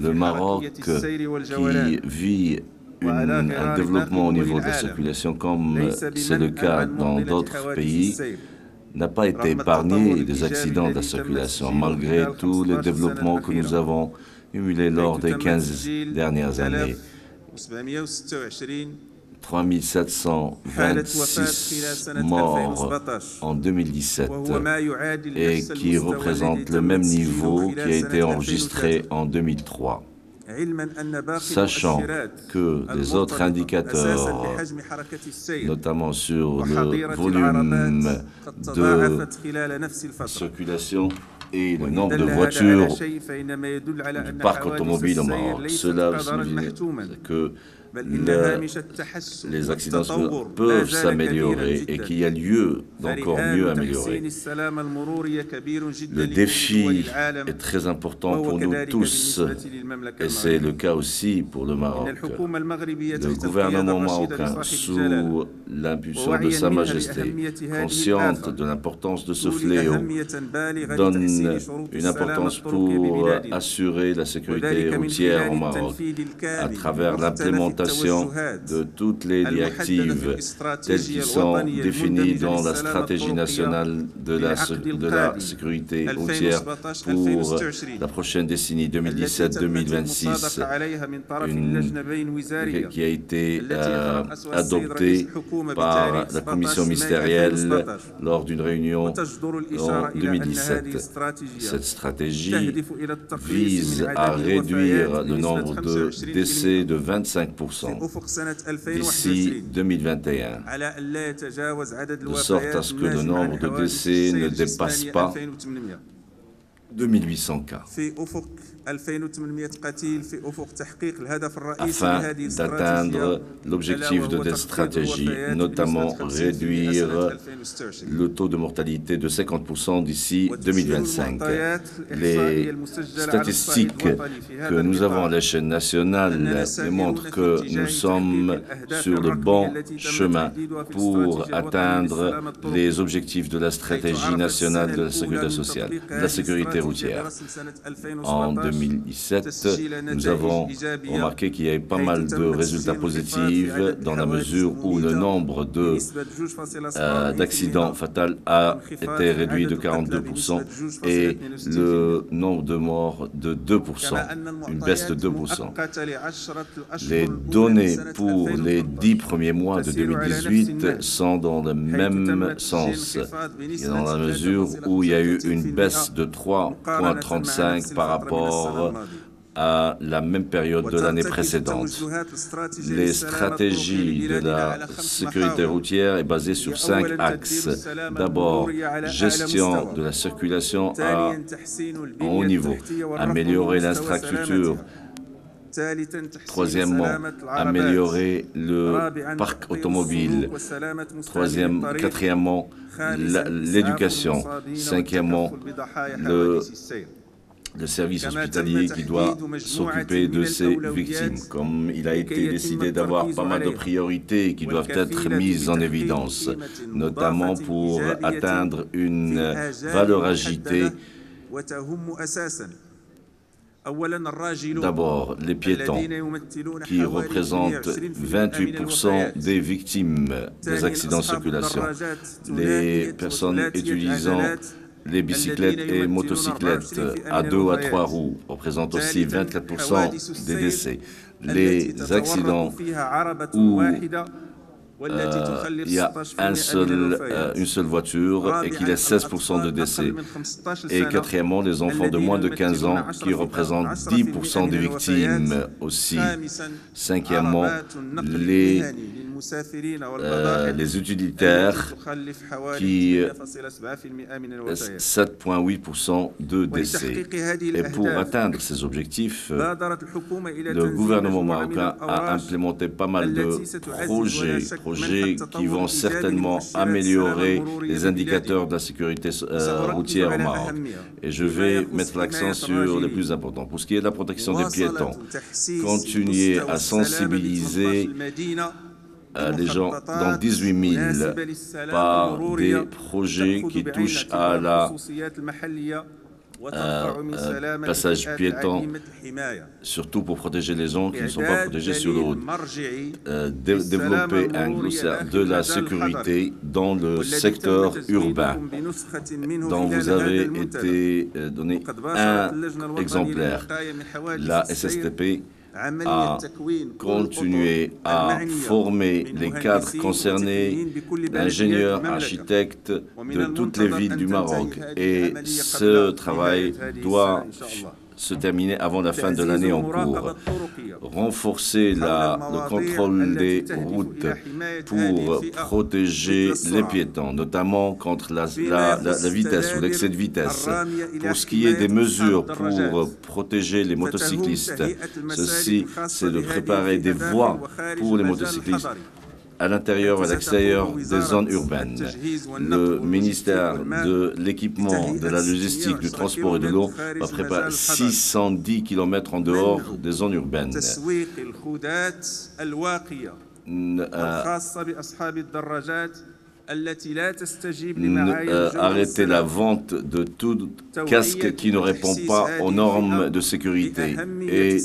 Le Maroc, qui vit un développement au niveau de la circulation comme c'est le cas dans d'autres pays, n'a pas été épargné des accidents de la circulation, malgré tous les développements que nous avons cumulés lors des 15 dernières années. 3726 morts en 2017 et qui représente le même niveau qui a été enregistré en 2003. Sachant que les autres indicateurs, notamment sur le volume de circulation et le nombre de voitures du parc automobile au Maroc, cela signifie que les accidents peuvent s'améliorer et qu'il y a lieu d'encore mieux améliorer. Le défi est très important pour nous tous et c'est le cas aussi pour le Maroc. Le gouvernement marocain, sous l'impulsion de Sa Majesté, consciente de l'importance de ce fléau, donne une importance pour assurer la sécurité routière au Maroc à travers l'implémentation de toutes les directives telles qu'elles sont définies dans la stratégie nationale de la sécurité routière pour la prochaine décennie 2017-2026, qui a été adoptée par la commission ministérielle lors d'une réunion en 2017. Cette stratégie vise à réduire le nombre de décès de 25% d'ici 2021, de sorte à ce que le nombre de décès ne dépasse pas 2800 cas. Afin d'atteindre l'objectif de cette stratégie, notamment réduire le taux de mortalité de 50% d'ici 2025. Les statistiques que nous avons à l'échelle nationale montrent que nous sommes sur le bon chemin pour atteindre les objectifs de la stratégie nationale de la sécurité sociale, de la sécurité sécurité routière. En 2017, nous avons remarqué qu'il y avait pas mal de résultats positifs dans la mesure où le nombre d'accidents fatals a été réduit de 42% et le nombre de morts de 2%, une baisse de 2%. Les données pour les 10 premiers mois de 2018 sont dans le même sens, dans la mesure où il y a eu une baisse de 3,35 par rapport à la même période de l'année précédente. Les stratégies de la sécurité routière est basée sur 5 axes. D'abord, gestion de la circulation à haut niveau, améliorer l'infrastructure. Troisièmement, améliorer le parc automobile. Quatrièmement, l'éducation. Cinquièmement, le service hospitalier qui doit s'occuper de ces victimes. Comme il a été décidé d'avoir pas mal de priorités qui doivent être mises en évidence, notamment pour atteindre une valeur ajoutée. D'abord, les piétons, qui représentent 28% des victimes des accidents de circulation. Les personnes utilisant les bicyclettes et motocyclettes à 2 ou à 3 roues représentent aussi 24% des décès. Les accidents où il y a une seule voiture et qu'il y a 16% de décès. Et quatrièmement, les enfants de moins de 15 ans qui représentent 10% des victimes aussi. Cinquièmement, les utilitaires qui 7,8% de décès. Et pour atteindre ces objectifs, le gouvernement marocain a implémenté pas mal de projets qui vont certainement améliorer les indicateurs de la sécurité routière au Maroc. Et je vais mettre l'accent sur les plus importants. Pour ce qui est de la protection des piétons, continuer à sensibiliser les gens dans 18 000 par des projets qui touchent à la passage piéton, surtout pour protéger les gens qui ne sont pas protégés sur le route. Développer un glossaire de la sécurité dans le secteur urbain, dont vous avez été donné un exemplaire. La SSTP a continué à former les cadres concernés, ingénieurs, architectes de toutes les villes du Maroc. Et ce travail doit se terminer avant la fin de l'année en cours. Renforcer le contrôle des routes pour protéger les piétons, notamment contre la vitesse ou l'excès de vitesse. Pour ce qui est des mesures pour protéger les motocyclistes, ceci, c'est de préparer des voies pour les motocyclistes à l'intérieur et à l'extérieur des zones urbaines. Le ministère de l'Équipement, de la Logistique, du Transport et de l'Eau va préparer 610 km en dehors des zones urbaines. Arrêter la vente de tout casque qui ne répond pas aux normes de sécurité et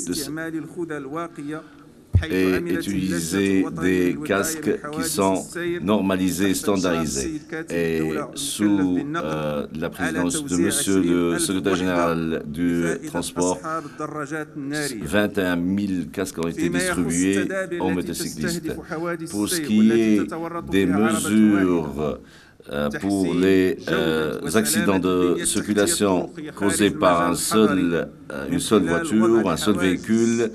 utiliser des casques qui sont normalisés et standardisés. Et sous la présidence de Monsieur le secrétaire général du transport, 21 000 casques ont été distribués aux motocyclistes. Pour ce qui est des mesures pour les accidents de circulation causés par une seule voiture, un seul véhicule,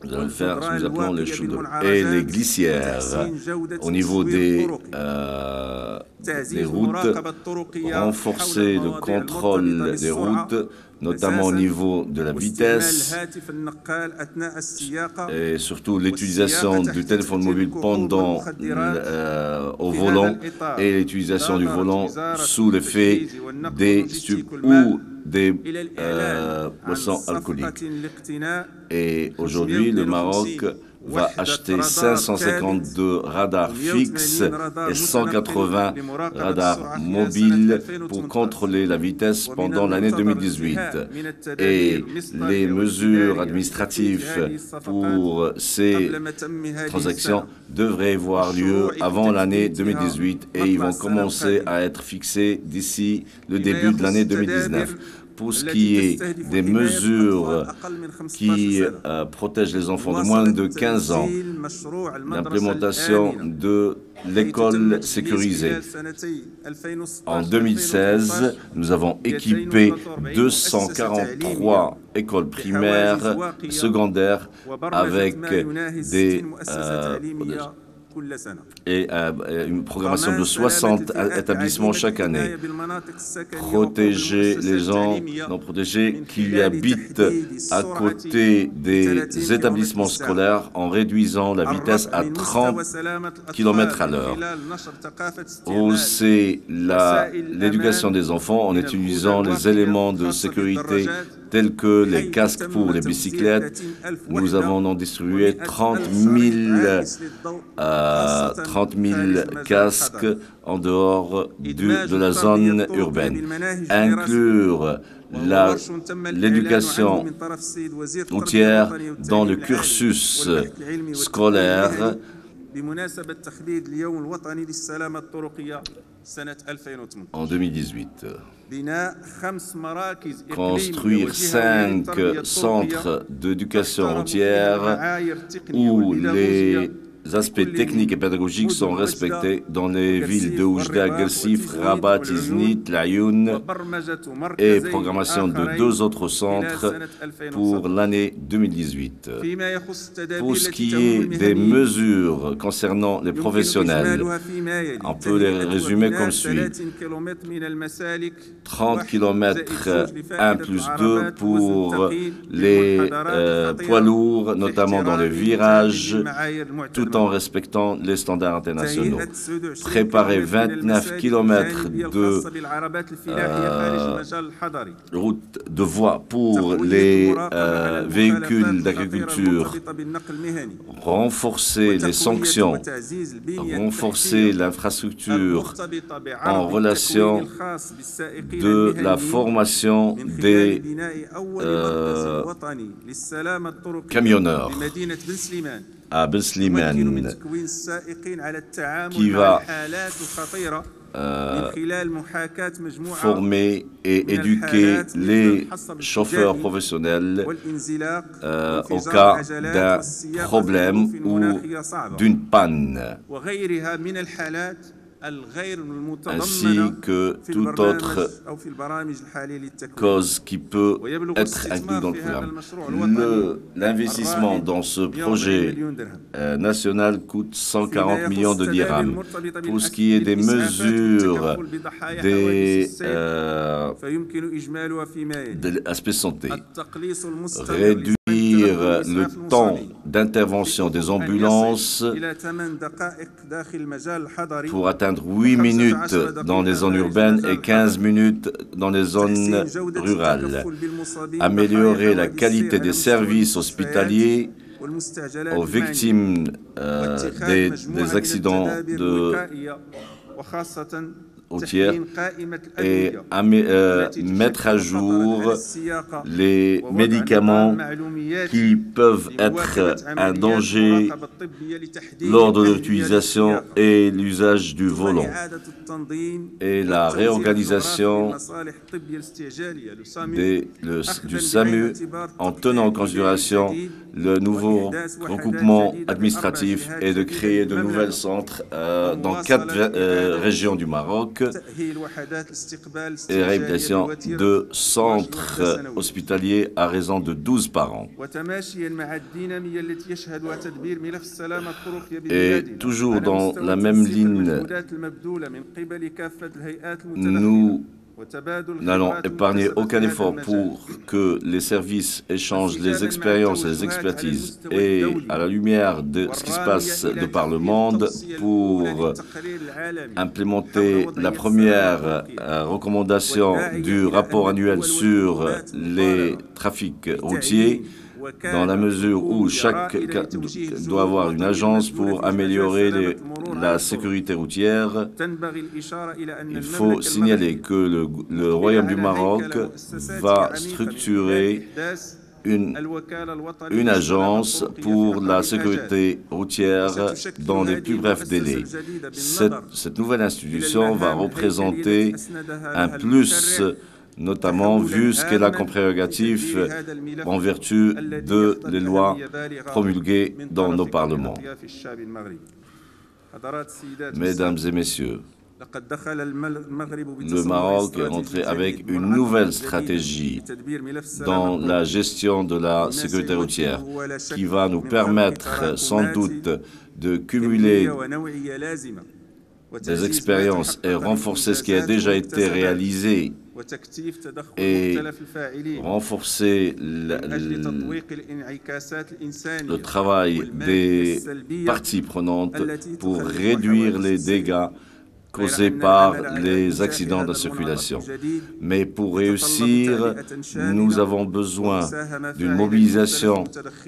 nous allons faire ce que nous appelons les chutes et les glissières au niveau des routes, renforcer le contrôle des routes, notamment au niveau de la vitesse et surtout l'utilisation du téléphone mobile pendant au volant et l'utilisation du volant sous l'effet des stupes ou des boissons alcooliques. Et aujourd'hui, le Maroc va acheter 552 radars fixes et 180 radars mobiles pour contrôler la vitesse pendant l'année 2018. Et les mesures administratives pour ces transactions devraient avoir lieu avant l'année 2018 et ils vont commencer à être fixés d'ici le début de l'année 2019. Pour ce qui est des mesures qui protègent les enfants de moins de 15 ans, l'implémentation de l'école sécurisée. En 2016, nous avons équipé 243 écoles primaires, secondaires, avec des une programmation de 60 établissements chaque année. Protéger les gens non protégés qui habitent à côté des établissements scolaires en réduisant la vitesse à 30 km à l'heure. Hausser l'éducation des enfants en utilisant les éléments de sécurité tels que les casques pour les bicyclettes. Nous avons distribué 30 000 casques en dehors de la zone urbaine. Inclure l'éducation routière dans le cursus scolaire. En 2018, construire 5 centres d'éducation routière où les aspects techniques et pédagogiques sont respectés dans les villes de Oujda, Guersif, Rabat, Iznit, Laayoune et programmation de 2 autres centres pour l'année 2018. Pour ce qui est des mesures concernant les professionnels, on peut les résumer comme suit. 30 km 1 plus 2 pour les poids lourds, notamment dans les virages, tout en respectant les standards internationaux. Préparer 29 km de route de voie pour les véhicules d'agriculture, renforcer les sanctions, renforcer l'infrastructure en relation de la formation des camionneurs à Ben Slimane, qui va former et éduquer les chauffeurs professionnels au cas d'un problème ou d'une panne, ainsi que toute autre cause qui peut être inclue dans le programme. L'investissement dans ce projet national coûte 140 millions de dirhams. Pour ce qui est des mesures de l'aspect santé, réduire le temps d'intervention des ambulances pour atteindre 8 minutes dans les zones urbaines et 15 minutes dans les zones rurales. Améliorer la qualité des services hospitaliers aux victimes des accidents routières et mettre à jour les médicaments qui peuvent être un danger lors de leur utilisation et l'usage du volant, et la réorganisation du SAMU en tenant en considération le nouveau recoupement administratif et de créer de nouveaux centres dans 4 régions du Maroc et réhabilitation de centres hospitaliers à raison de 12 par an. Et toujours dans la même ligne, nous n'allons épargner aucun effort pour que les services échangent les expériences et les expertises, et à la lumière de ce qui se passe de par le monde, pour implémenter la première recommandation du rapport annuel sur les trafics routiers, dans la mesure où chaque doit avoir une agence pour améliorer la sécurité routière. Il faut signaler que le Royaume du Maroc va structurer une agence pour la sécurité routière dans les plus brefs délais. Cette nouvelle institution va représenter un plus, notamment vu ce qu'elle a comme prérogatif en vertu de les lois promulguées dans nos parlements. Mesdames et messieurs, le Maroc est entré avec une nouvelle stratégie dans la gestion de la sécurité routière qui va nous permettre sans doute de cumuler des expériences et renforcer ce qui a déjà été réalisé et renforcer le travail des parties prenantes pour réduire les dégâts causés par les accidents de circulation. Mais pour réussir, nous avons besoin d'une mobilisation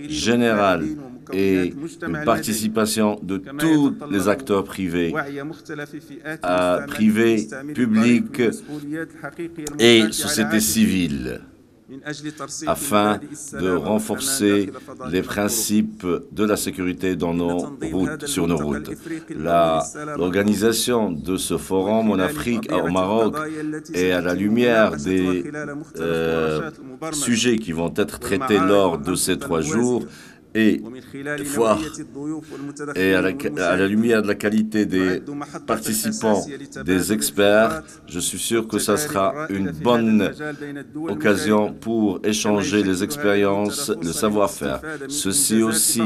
générale et une participation de tous les acteurs privés, publics et société civile, afin de renforcer les principes de la sécurité dans sur nos routes. L'organisation de ce forum en Afrique, au Maroc, et à la lumière des sujets qui vont être traités lors de ces 3 jours, et à la lumière de la qualité des participants, des experts, je suis sûr que ça sera une bonne occasion pour échanger les expériences, le savoir-faire. Ceci aussi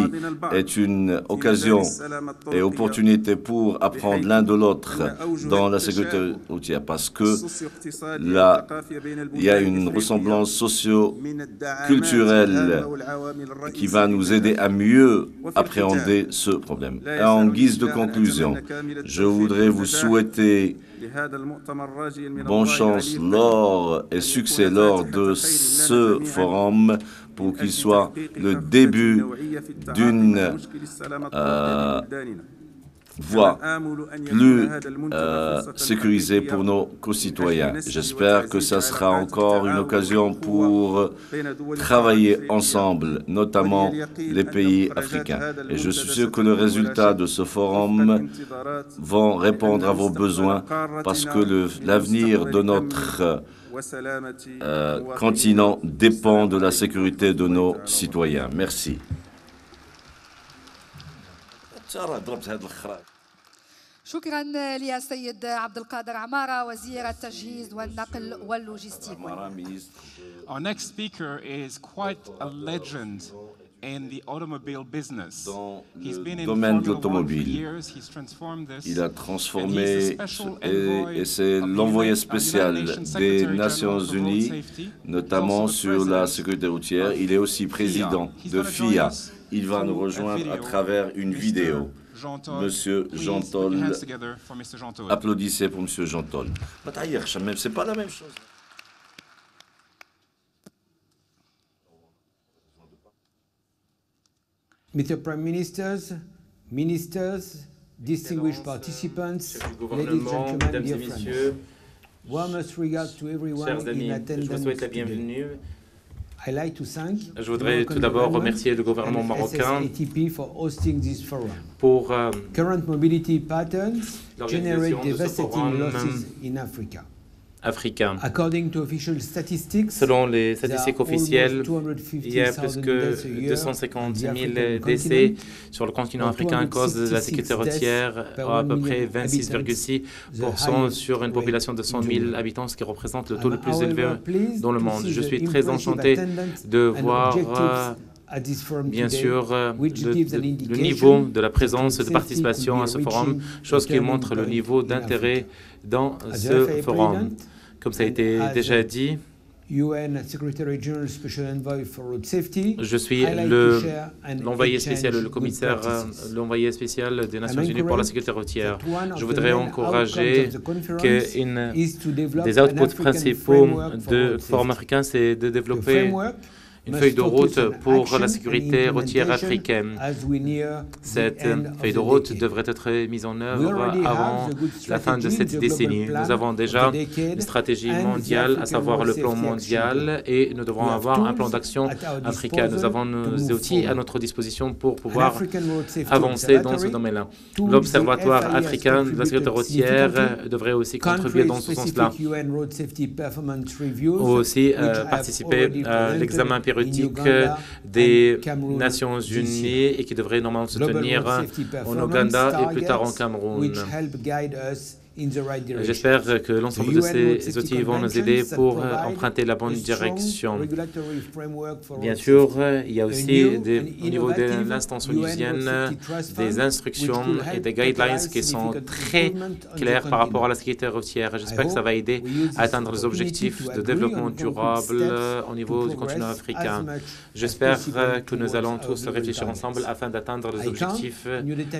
est une occasion et opportunité pour apprendre l'un de l'autre dans la sécurité routière, parce que là, il y a une ressemblance socio-culturelle qui va nous aider à mieux appréhender ce problème. Et en guise de conclusion, je voudrais vous souhaiter bonne chance et succès lors de ce forum pour qu'il soit le début d'une voie plus sécurisée pour nos concitoyens. J'espère que ça sera encore une occasion pour travailler ensemble, notamment les pays africains. Et je suis sûr que le résultat de ce forum va répondre à vos besoins, parce que l'avenir de notre continent dépend de la sécurité de nos citoyens. Merci. شكرا للسيد عبد القادر عمارة وزير التجهيز والنقل واللوجستيك. Our next speaker is quite a legend in the automobile business. He's been in Formula One for years. He's transformed this. Il a transformé et c'est l'envoyé spécial des Nations Unies, notamment sur la sécurité routière. Il est aussi président de FIA. Il va nous rejoindre à travers une vidéo. Monsieur Jean Toll, applaudissez pour Monsieur Jean Toll. C'est pas la même chose. Mr. Prime Ministers, distinguished participants, ladies and gentlemen, dear friends, warmest regards to everyone in attendance today. Je voudrais tout d'abord remercier le gouvernement marocain pour l'organisation de ce forum africain. Selon les statistiques officielles, il y a plus que 250 000 décès sur le continent africain à cause de la sécurité routière, à peu près 26,6% sur une population de 100 000 habitants, ce qui représente le taux le plus élevé dans le monde. Je suis très enchanté de voir bien sûr le niveau de la présence et de participation à ce forum, chose qui montre le niveau d'intérêt dans ce forum. Comme ça a été déjà dit, je suis l'envoyé spécial, le commissaire, l'envoyé spécial des Nations Unies pour la sécurité routière. Je voudrais encourager qu'un des outputs principaux du Forum africain, c'est de développer une feuille de route pour la sécurité routière africaine. Cette feuille de route devrait être mise en œuvre avant la fin de cette décennie. Nous avons déjà une stratégie mondiale, à savoir le plan mondial, et nous devrons avoir un plan d'action africain. Nous avons nos outils à notre disposition pour pouvoir avancer dans ce domaine-là. L'Observatoire africain de la sécurité routière devrait aussi contribuer dans ce sens-là. Aussi participer à l'examen périodique des Nations Unies et qui devrait normalement se tenir en Ouganda et plus tard en Cameroun. J'espère que l'ensemble de ces outils vont nous aider pour emprunter la bonne direction. Bien sûr, il y a aussi au niveau de l'instance onusienne des instructions et des guidelines qui sont très claires par rapport à la sécurité routière. J'espère que ça va aider à atteindre les objectifs de développement durable au niveau du continent africain. J'espère que nous allons tous réfléchir ensemble afin d'atteindre les objectifs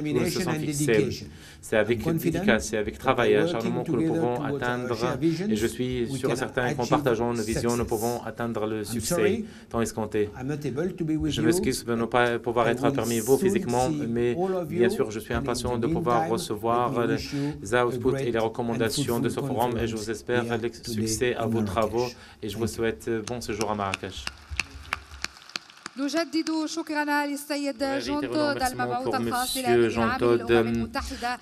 qui nous se sont fixés. C'est avec dédicace, c'est avec travail et acharnement que nous pouvons atteindre, et je suis sûr et certain qu'en partageant nos visions, nous pouvons atteindre le succès tant escompté. Je m'excuse de ne pas pouvoir être parmi vous physiquement, mais bien sûr, je suis impatient de pouvoir recevoir les outputs et les recommandations de ce forum, et je vous espère le succès à vos travaux, et je vous souhaite bon séjour à Marrakech. نجدد شكرنا للسيد جون تود المبعوث الخاص Jean Todt,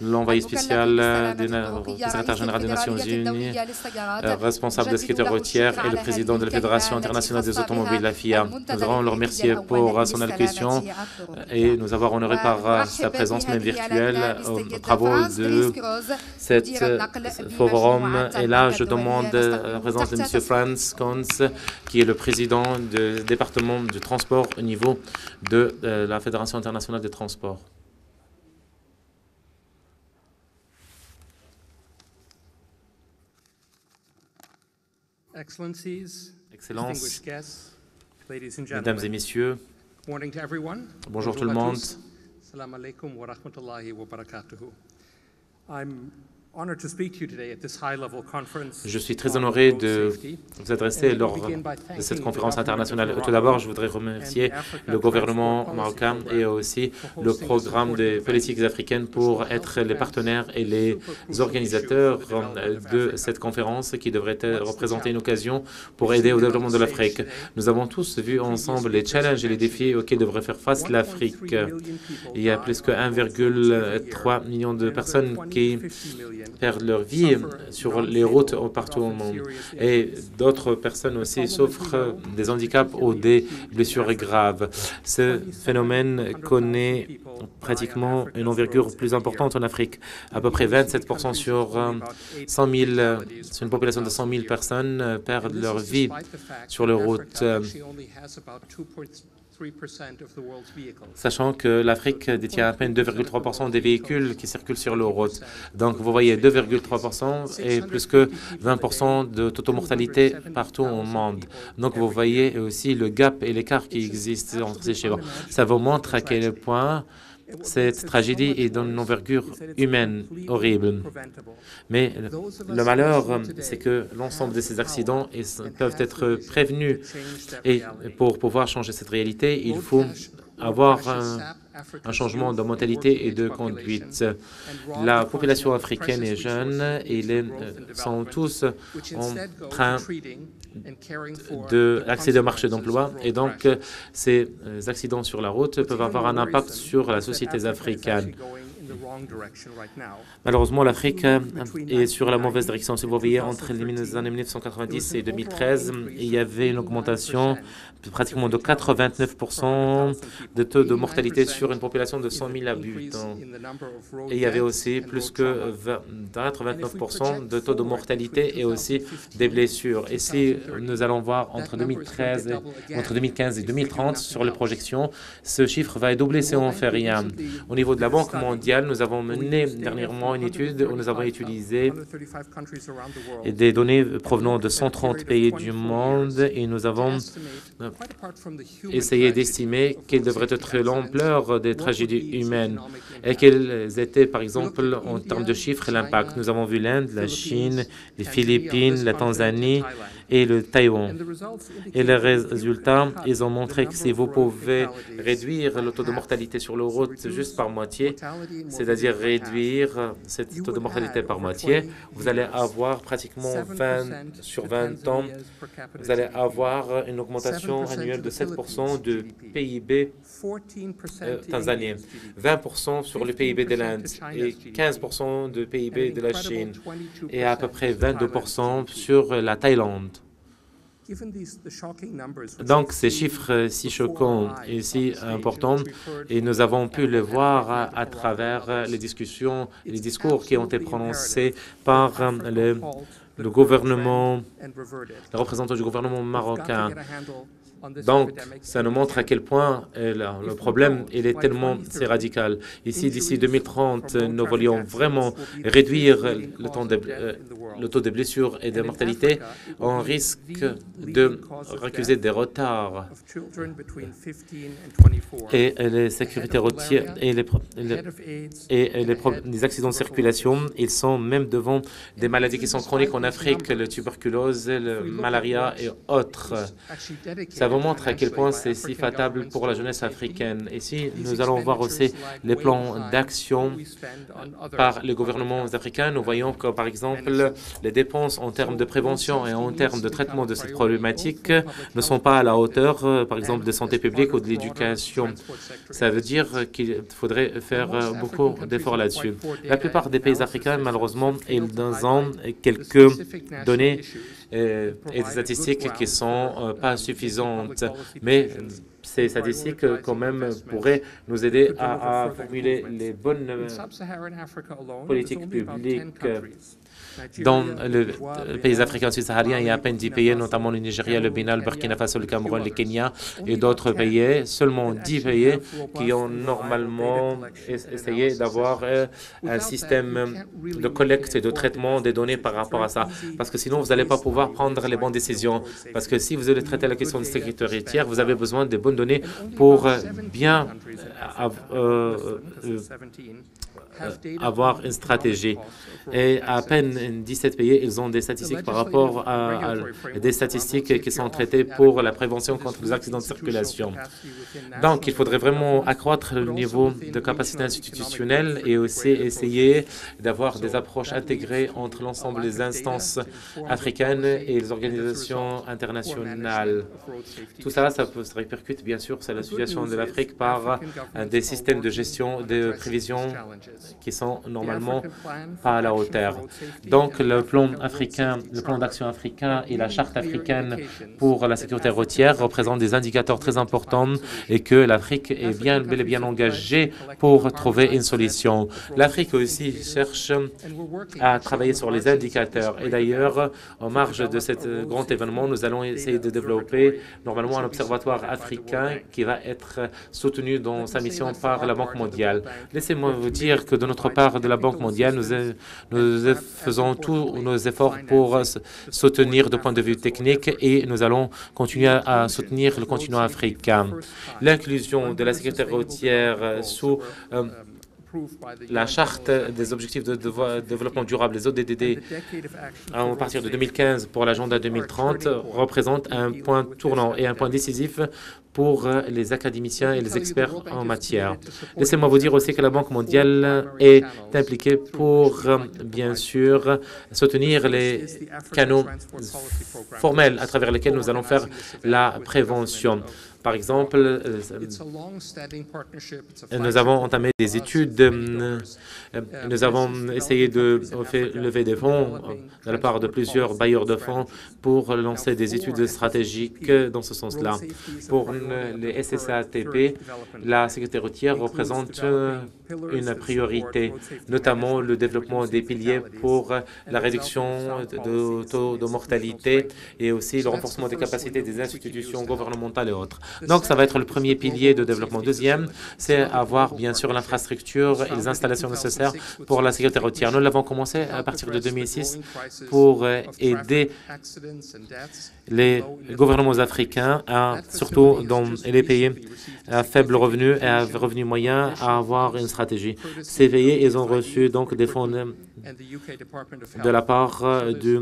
l'envoyé spécial du secrétaire général des Nations Unies, responsable de la sécurité routière et le président de la Fédération internationale des automobiles, la FIA. Nous allons le remercier pour son allocution et nous avoir honoré par sa présence même virtuelle aux travaux de cet forum. Et là, je demande la présence de M. Franz Konz, qui est le président du département du transport au niveau de la Fédération internationale des transports. Excellences, Excellences, Mesdames et Messieurs, bonjour tout le monde. Assalamu alaikum wa rahmatullahi wa barakatuhu. I'm honored to speak to you today at this high-level conference. Je suis très honoré de vous adresser lors de cette conférence internationale. Tout d'abord, je voudrais remercier le gouvernement marocain et aussi le programme des politiques africaines pour être les partenaires et les organisateurs de cette conférence qui devrait représenter une occasion pour aider au développement de l'Afrique. Nous avons tous vu ensemble les challenges et les défis auxquels devrait faire face l'Afrique. Il y a plus que 1,3 million de personnes qui perdent leur vie sur les routes partout au monde. Et d'autres personnes aussi souffrent des handicaps ou des blessures graves. Ce phénomène connaît pratiquement une envergure plus importante en Afrique. À peu près 27% sur 100 000, sur une population de 100 000 personnes perdent leur vie sur les routes. Sachant que l'Afrique détient à peine 2,3% des véhicules qui circulent sur les routes. Donc vous voyez 2,3% et plus que 20% de taux-mortalité partout au monde. Donc vous voyez aussi le gap et l'écart qui existe entre ces chiffres. Ça vous montre à quel point cette tragédie est d'une envergure humaine horrible. Mais le malheur, c'est que l'ensemble de ces accidents peuvent être prévenus. Et pour pouvoir changer cette réalité, il faut avoir un changement de mentalité et de conduite. La population africaine est jeune et ils sont tous en train d'accéder au marché d'emploi et donc ces accidents sur la route peuvent avoir un impact sur la société africaine. Malheureusement, l'Afrique est sur la mauvaise direction. Si vous voyez, entre les années 1990 et 2013, il y avait une augmentation pratiquement de 89% de taux de mortalité sur une population de 100 000 habitants. Et il y avait aussi plus que 89% de taux de mortalité et aussi des blessures. Et si nous allons voir entre 2015 et 2030 sur les projections, ce chiffre va doubler si on ne fait rien. Au niveau de la Banque mondiale, nous avons mené dernièrement une étude où nous avons utilisé des données provenant de 130 pays du monde et nous avons essayé d'estimer quelle devrait être l'ampleur des tragédies humaines et quels étaient, par exemple, en termes de chiffres, l'impact. Nous avons vu l'Inde, la Chine, les Philippines, la Tanzanie et le Taïwan. Et les résultats, ils ont montré que si vous pouvez réduire le taux de mortalité sur la route juste par moitié, c'est-à-dire réduire ce taux de mortalité par moitié, vous allez avoir pratiquement 20 sur 20 ans, vous allez avoir une augmentation annuelle de 7% de PIB tanzanien, 20% sur le PIB de l'Inde et 15% de PIB de la Chine et à peu près 22% sur la Thaïlande. Donc, ces chiffres si choquants et si importants, et nous avons pu le voir à travers les discussions et les discours qui ont été prononcés par le gouvernement, les représentants du gouvernement marocain. Donc, ça nous montre à quel point le problème il est tellement radical. Ici, d'ici 2030, nous voulions vraiment réduire le taux de blessures et de mortalité. On risque de récuser des retards. Et les sécurités routières et les accidents de circulation, ils sont même devant des maladies qui sont chroniques en Afrique, la tuberculose, la malaria et autres. Ça vous montre à quel point c'est si fatal pour la jeunesse africaine. Ici, nous allons voir aussi les plans d'action par les gouvernements africains. Nous voyons que, par exemple, les dépenses en termes de prévention et en termes de traitement de cette problématique ne sont pas à la hauteur, par exemple, de santé publique ou de l'éducation. Ça veut dire qu'il faudrait faire beaucoup d'efforts là-dessus. La plupart des pays africains, malheureusement, ils ont quelques données et des statistiques qui ne sont pas suffisantes. Mais ces statistiques, quand même, pourraient nous aider à formuler les bonnes politiques publiques. Dans le pays africains subsahariens, il y a à peine 10 pays, notamment le Nigeria, le Bénin, le Burkina Faso, le Cameroun, le Kenya et d'autres pays. Seulement 10 pays qui ont normalement essayé d'avoir un système de collecte et de traitement des données par rapport à ça. Parce que sinon, vous n'allez pas pouvoir prendre les bonnes décisions. Parce que si vous allez traiter la question de sécurité routière, vous avez besoin de bonnes données pour bien avoir une stratégie. Et à peine 17 pays, ils ont des statistiques par rapport à des statistiques qui sont traitées pour la prévention contre les accidents de circulation. Donc, il faudrait vraiment accroître le niveau de capacité institutionnelle et aussi essayer d'avoir des approches intégrées entre l'ensemble des instances africaines et les organisations internationales. Tout ça, ça se répercute bien sûr sur la situation de l'Afrique par des systèmes de gestion, de prévision qui sont normalement pas à la hauteur. Donc, le plan d'action africain et la charte africaine pour la sécurité routière représentent des indicateurs très importants et que l'Afrique est bel et bien engagée pour trouver une solution. L'Afrique aussi cherche à travailler sur les indicateurs. Et d'ailleurs, en marge de cet grand événement, nous allons essayer de développer normalement un observatoire africain qui va être soutenu dans sa mission par la Banque mondiale. Laissez-moi vous dire que de notre part, de la Banque mondiale, nous faisons tous nos efforts pour soutenir de point de vue technique et nous allons continuer à soutenir le continent africain. L'inclusion de la sécurité routière sous la charte des objectifs de développement durable, les ODD, à partir de 2015 pour l'agenda 2030, représente un point tournant et un point décisif pour les académiciens et les experts en matière. Laissez-moi vous dire aussi que la Banque mondiale est impliquée pour, bien sûr, soutenir les canaux formels à travers lesquels nous allons faire la prévention. Par exemple, nous avons entamé des études, nous avons essayé de lever des fonds de la part de plusieurs bailleurs de fonds pour lancer des études stratégiques dans ce sens-là. Pour les SSATP, la sécurité routière représente une priorité, notamment le développement des piliers pour la réduction de taux de mortalité et aussi le renforcement des capacités des institutions gouvernementales et autres. Donc, ça va être le premier pilier de développement. Deuxième, c'est avoir, bien sûr, l'infrastructure et les installations nécessaires pour la sécurité routière. Nous l'avons commencé à partir de 2006 pour aider les gouvernements africains, surtout dans les pays à faible revenu et à revenu moyen, à avoir une stratégie. Ces pays, ils ont reçu donc des fonds de la part du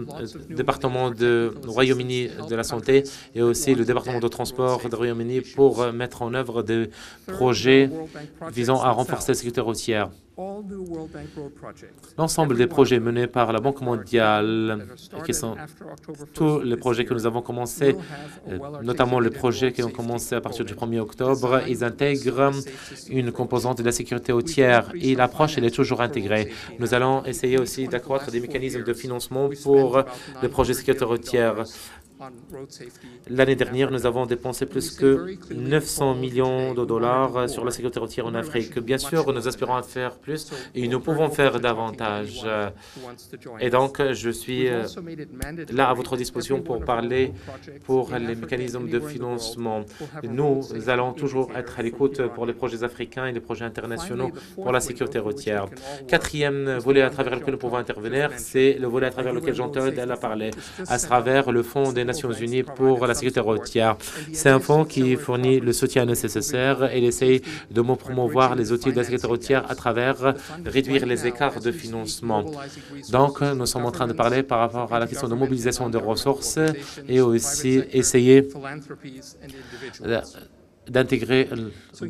département du Royaume-Uni de la santé et aussi le département de transport du Royaume-Uni pour mettre en œuvre des projets visant à renforcer la sécurité routière. L'ensemble des projets menés par la Banque mondiale, qui sont tous les projets que nous avons commencés, notamment les projets qui ont commencé à partir du 1er octobre, ils intègrent une composante de la sécurité routière et l'approche, elle est toujours intégrée. Nous allons essayer aussi d'accroître des mécanismes de financement pour les projets de sécurité routière. L'année dernière, nous avons dépensé plus que 900 millions de dollars sur la sécurité routière en Afrique. Bien sûr, nous espérons en faire plus et nous pouvons faire davantage. Et donc, je suis là à votre disposition pour parler pour les mécanismes de financement. Nous allons toujours être à l'écoute pour les projets africains et les projets internationaux pour la sécurité routière. Quatrième volet à travers lequel nous pouvons intervenir, c'est le volet à travers lequel Jean-Claude a parlé, à travers le Fonds des Nations Unies pour la sécurité routière. C'est un fonds qui fournit le soutien nécessaire et il essaye de promouvoir les outils de la sécurité routière à travers réduire les écarts de financement. Donc, nous sommes en train de parler par rapport à la question de mobilisation de ressources et aussi essayer d'intégrer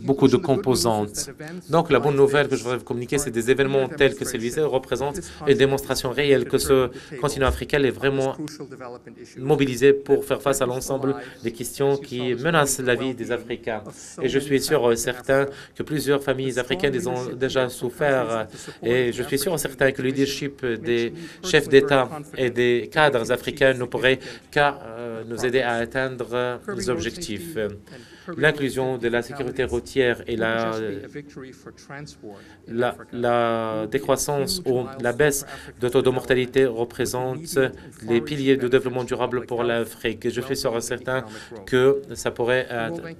beaucoup de composantes. Donc, la bonne nouvelle que je voudrais vous communiquer, c'est des événements tels que celui-ci représentent une démonstration réelle que ce continent africain est vraiment mobilisé pour faire face à l'ensemble des questions qui menacent la vie des Africains. Et je suis sûr et certain que plusieurs familles africaines ont déjà souffert. Et je suis sûr et certain que le leadership des chefs d'État et des cadres africains ne pourrait qu'à nous aider à atteindre les objectifs. L'inclusion de la sécurité routière et la décroissance ou la baisse de taux de mortalité représentent les piliers de développement durable pour l'Afrique. Je suis sûr et certain que ça pourrait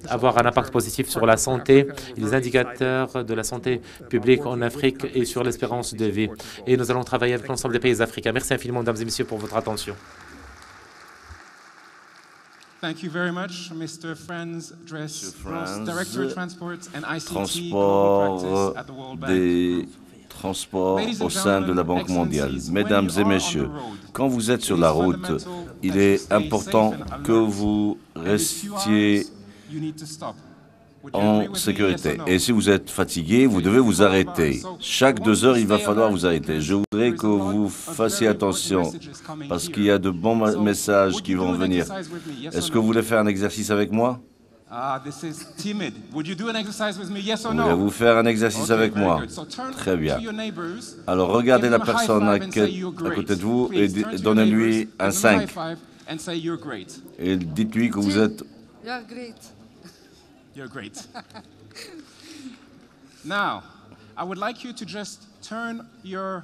avoir un impact positif sur la santé et les indicateurs de la santé publique en Afrique et sur l'espérance de vie. Et nous allons travailler avec l'ensemble des pays africains. Merci infiniment, mesdames et messieurs, pour votre attention. Thank you very much, Mr. Franz Dress, Director of Transport and ICT des transports au sein de la Banque mondiale. Mesdames et messieurs, quand vous êtes sur la route, il est important que vous restiez en sécurité. Et si vous êtes fatigué, vous devez vous arrêter. Chaque 2 heures, il va falloir vous arrêter. Je voudrais que vous fassiez attention parce qu'il y a de bons messages qui vont venir. Est-ce que vous voulez faire un exercice avec moi? Voulez-vous faire un exercice avec moi? Très bien. Alors, regardez la personne à côté de vous et donnez-lui un 5. Et dites-lui que vous êtes... You're great. Now, I would like you to just turn your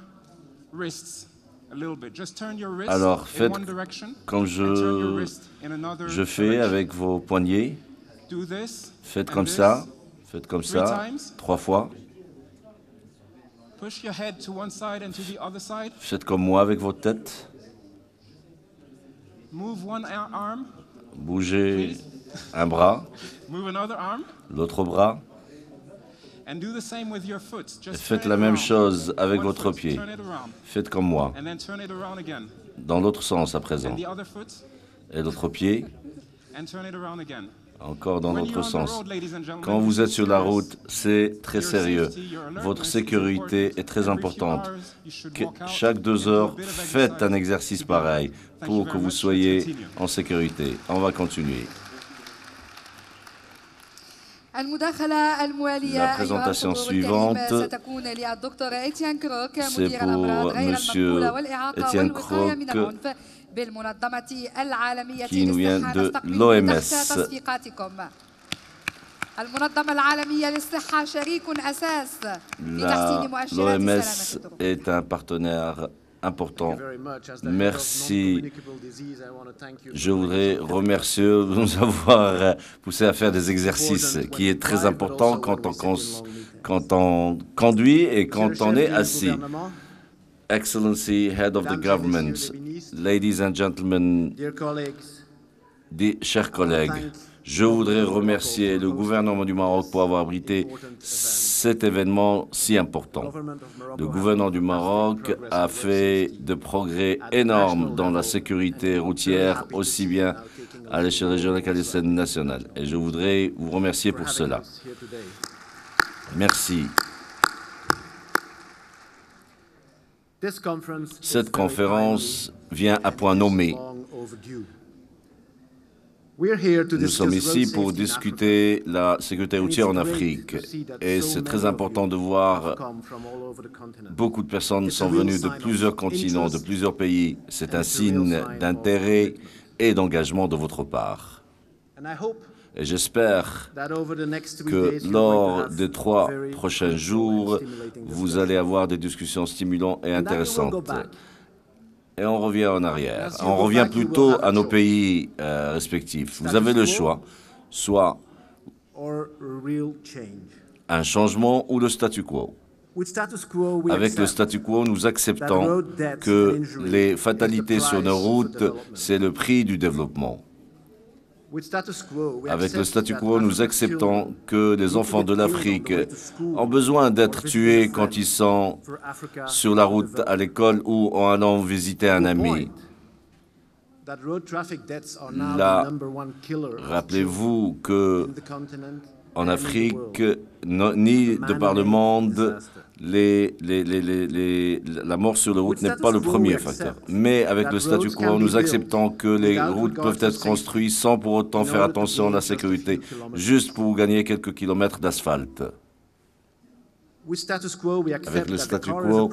wrists a little bit. Just turn your wrists in one direction. Comme je fais avec vos poignets. Do this. Faites comme ça. Faites comme ça. 3 fois. Push your head to one side and to the other side. Faites comme moi avec votre tête. Move one arm. Bougez un bras, l'autre bras, et faites la même chose avec votre pied. Faites comme moi, dans l'autre sens à présent, et l'autre pied, encore dans l'autre sens. Quand vous êtes sur la route, c'est très sérieux. Votre sécurité est très importante. Chaque 2 heures, faites un exercice pareil pour que vous soyez en sécurité. On va continuer. La présentation suivante, c'est pour M. Étienne Kroc, qui nous vient de l'OMS. L'OMS est un partenaire important. Merci. Je voudrais remercier de nous avoir poussé à faire des exercices qui est très important quand on conduit et quand on est assis. Excellency, Head of the Government, ladies and gentlemen, Chers collègues, je voudrais remercier le gouvernement du Maroc pour avoir abrité cet événement si important. Le gouvernement du Maroc a fait de progrès énormes dans la sécurité routière, aussi bien à l'échelle régionale qu'à l'échelle nationale. Et je voudrais vous remercier pour cela. Merci. Cette conférence vient à point nommé. Nous sommes ici pour discuter la sécurité routière en Afrique. Et c'est très important de voir beaucoup de personnes sont venues de plusieurs continents, de plusieurs pays. C'est un signe d'intérêt et d'engagement de votre part. Et j'espère que lors des 3 prochains jours, vous allez avoir des discussions stimulantes et intéressantes. Et on revient en arrière. On revient plutôt à nos pays respectifs. Vous avez le choix, soit un changement ou le statu quo. Avec le statu quo, nous acceptons que les fatalités sur nos routes, c'est le prix du développement. Avec le statu quo, nous acceptons que les enfants de l'Afrique ont besoin d'être tués quand ils sont sur la route à l'école ou en allant visiter un ami. Là, rappelez-vous que en Afrique, ni de par le monde, la mort sur la route n'est pas le premier facteur. Mais avec le statu quo, nous acceptons que les routes peuvent être construites sans pour autant faire attention à la sécurité, juste pour gagner quelques kilomètres d'asphalte. Avec le statu quo,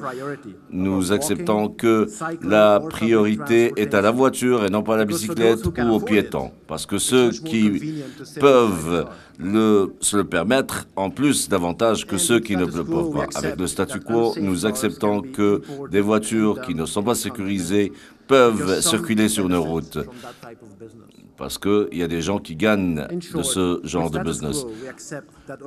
nous acceptons que la priorité est à la voiture et non pas à la bicyclette ou aux piétons. Parce que ceux qui peuvent se le permettre ont plus d'avantages que ceux qui ne le peuvent pas. Avec le statu quo, nous acceptons que des voitures qui ne sont pas sécurisées peuvent circuler sur nos routes. Parce qu'il y a des gens qui gagnent de ce genre de business.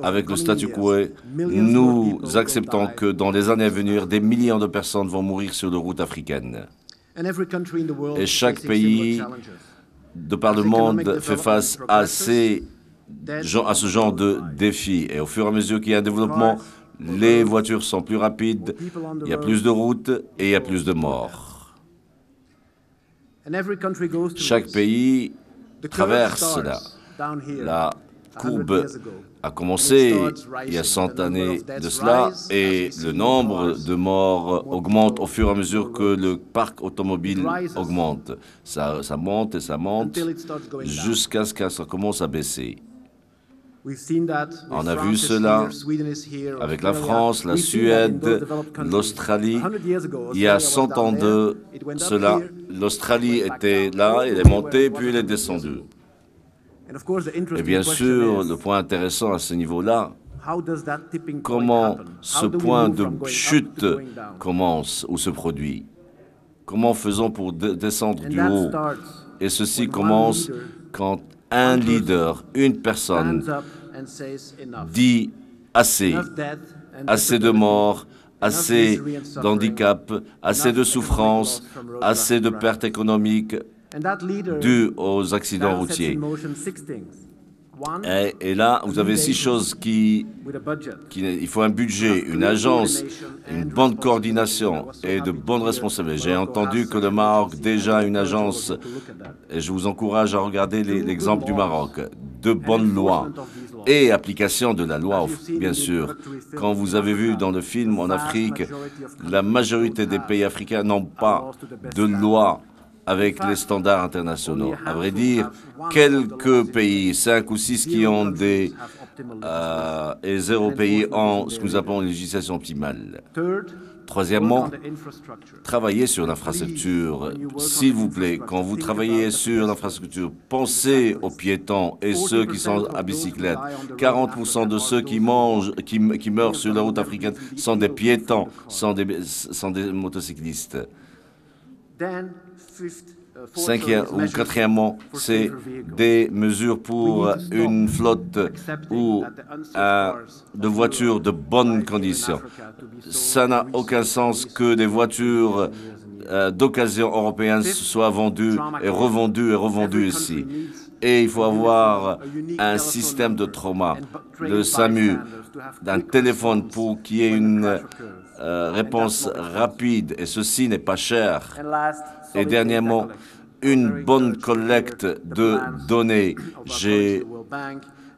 Avec le statu quo, nous acceptons que dans les années à venir, des millions de personnes vont mourir sur les routes africaines. Et chaque pays, de par le monde, fait face à ce genre de défis. Et au fur et à mesure qu'il y a un développement, les voitures sont plus rapides, il y a plus de routes et il y a plus de morts. Chaque pays traverse cela. La courbe a commencé il y a 100 années de cela et le nombre de morts augmente au fur et à mesure que le parc automobile augmente. Ça monte et ça monte jusqu'à ce que ça commence à baisser. On a vu cela avec la France, la Suède, l'Australie. Il y a 100 ans de cela, l'Australie était là, elle est montée, puis elle est descendue. Et bien sûr, le point intéressant à ce niveau-là, comment ce point de chute commence ou se produit? Comment faisons pour descendre du haut? Et ceci commence quand un leader, une personne, dit assez, assez de morts, assez d'handicap, assez de souffrance, assez de pertes économiques dues aux accidents routiers. Et là, vous avez 6 choses il faut un budget, une agence, une bonne coordination et de bonnes responsabilités. J'ai entendu que le Maroc déjà a une agence, et je vous encourage à regarder l'exemple du Maroc, de bonnes lois et application de la loi, bien sûr. Quand vous avez vu dans le film en Afrique, la majorité des pays africains n'ont pas de loi avec les standards internationaux. À vrai dire, quelques pays, 5 ou 6 qui ont et 0 pays ont ce que nous appelons une législation optimale. Troisièmement, travaillez sur l'infrastructure. S'il vous plaît, quand vous travaillez sur l'infrastructure, pensez aux piétons et ceux qui sont à bicyclette. 40% de ceux qui meurent sur la route africaine sont des piétons, sont des motocyclistes. Quatrièmement, c'est des mesures pour une flotte ou de voitures de bonnes conditions. Ça n'a aucun sens que des voitures d'occasions européennes soient vendues et revendues ici. Et il faut avoir un système de trauma, le SAMU, d'un téléphone pour qu'il y ait une réponse rapide, et ceci n'est pas cher. Et dernièrement, une bonne collecte de données. J'ai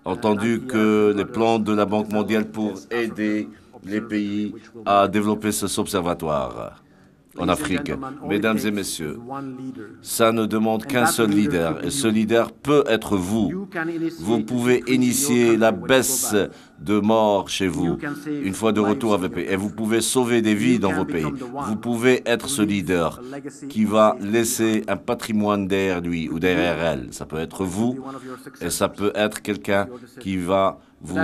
entendu que les plans de la Banque mondiale pour aider les pays à développer cet observatoire en Afrique. Mesdames et messieurs, ça ne demande qu'un seul leader, et ce leader peut être vous. Vous pouvez initier la baisse de morts chez vous, une fois de retour à vos pays, et vous pouvez sauver des vies dans vos pays. Vous pouvez être ce leader qui va laisser un patrimoine derrière lui ou derrière elle. Ça peut être vous, et ça peut être quelqu'un qui va vous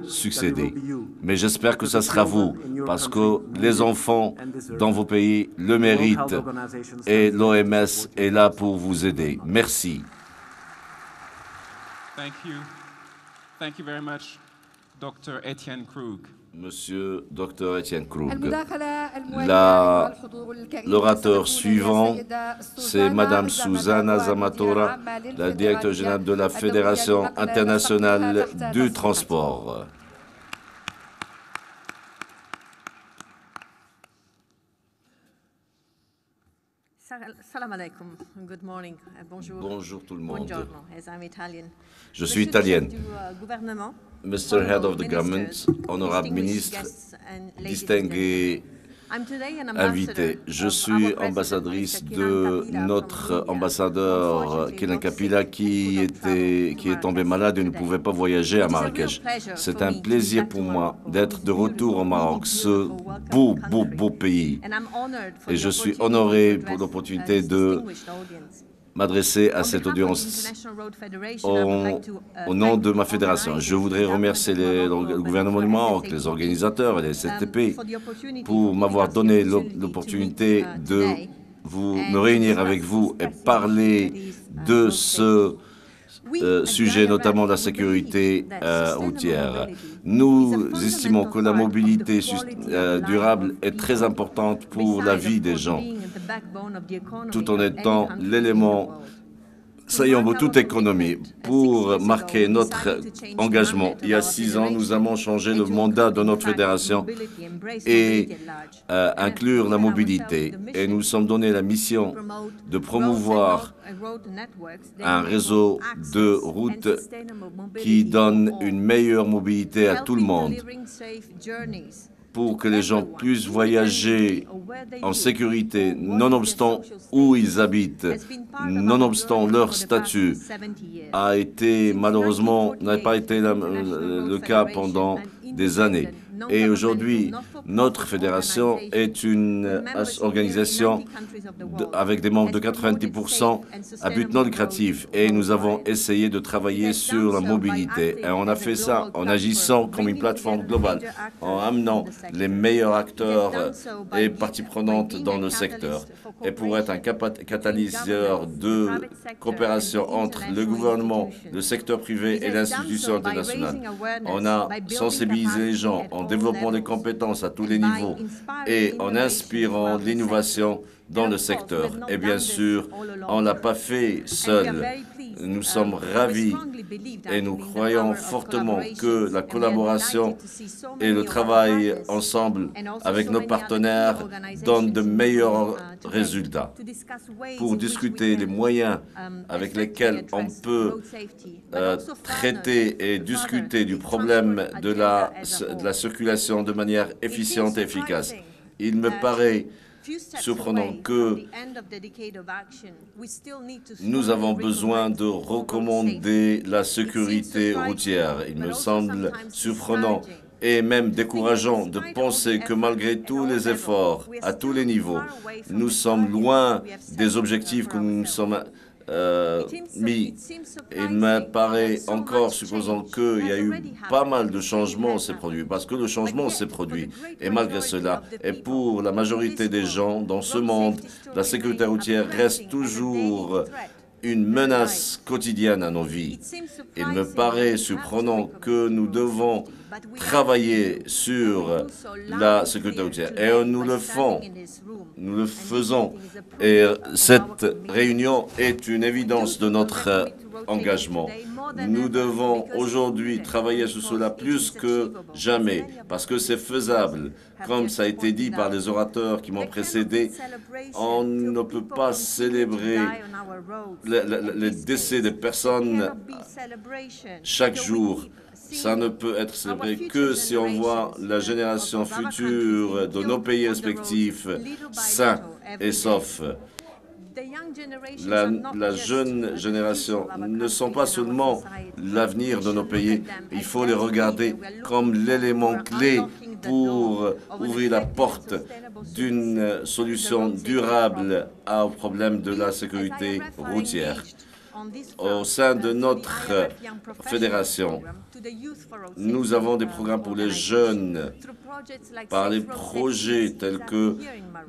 succéder. Mais j'espère que ça sera vous, parce que les enfants dans vos pays le méritent, et l'OMS est là pour vous aider. Merci. Thank you very much, Dr. Etienne Krug. Monsieur Dr. Etienne Krug. L'orateur suivant, c'est Madame Susana Zamatora, la directrice générale de la Fédération internationale du transport. Salam alaikum. Good morning. Bonjour. Bonjour tout le monde. Buongiorno, as I'm Italian. Je suis italienne. Mr. Head of the Government, honorable ministre, distingués invités. Je suis ambassadrice de notre ambassadeur Kélen Kapila qui est tombé malade et ne pouvait pas voyager à Marrakech. C'est un plaisir pour moi d'être de retour au Maroc, ce beau pays. Et je suis honoré pour l'opportunité de m'adresser à cette audience au nom de ma fédération. Je voudrais remercier le gouvernement du Maroc, les organisateurs et les CTP pour m'avoir donné l'opportunité de me réunir avec vous et parler de ce sujet, notamment la sécurité routière. Nous estimons que la mobilité durable est très importante pour la vie des gens, tout en étant l'élément saillant de toute économie. Pour marquer notre engagement, il y a 6 ans, nous avons changé le mandat de notre fédération et inclure la mobilité. Et nous nous sommes donné la mission de promouvoir un réseau de routes qui donne une meilleure mobilité à tout le monde, pour que les gens puissent voyager en sécurité, nonobstant où ils habitent, nonobstant leur statut, n'a pas été le cas pendant des années. Et aujourd'hui, notre fédération est une organisation avec des membres de 90% à but non lucratif. Et nous avons essayé de travailler sur la mobilité. Et on a fait ça en agissant comme une plateforme globale, en amenant les meilleurs acteurs et parties prenantes dans le secteur. Et pour être un catalyseur de coopération entre le gouvernement, le secteur privé et l'institution internationale, on a sensibilisé les gens en développant des compétences à tous les niveaux et en inspirant l'innovation dans le secteur. Et bien sûr, on ne l'a pas fait seul. Nous sommes ravis et nous croyons fortement que la collaboration et le travail ensemble avec nos partenaires donnent de meilleurs résultats. Pour discuter les moyens avec lesquels on peut traiter et discuter du problème de la circulation de manière efficiente et efficace, il me paraît surprenant que nous avons besoin de recommander la sécurité routière. Il me semble surprenant et même décourageant de penser que malgré tous les efforts à tous les niveaux, nous sommes loin des objectifs que nous nous sommes mis. Il me paraît encore supposant qu'il y a eu pas mal de changements s'est produit, parce que le changement s'est produit. Et malgré cela, et pour la majorité des gens dans ce monde, la sécurité routière reste toujours une menace quotidienne à nos vies. Il me paraît surprenant que nous devons travailler sur la sécurité routière. Et nous le faisons. Et cette réunion est une évidence de notre engagement. Nous devons aujourd'hui travailler sur cela plus que jamais, parce que c'est faisable. Comme ça a été dit par les orateurs qui m'ont précédé, on ne peut pas célébrer les décès des personnes chaque jour. Ça ne peut être célébré que si on voit la génération future de nos pays respectifs sains et saufs. La jeune génération ne sont pas seulement l'avenir de nos pays, il faut les regarder comme l'élément clé pour ouvrir la porte d'une solution durable au problème de la sécurité routière. Au sein de notre fédération, nous avons des programmes pour les jeunes par les projets tels que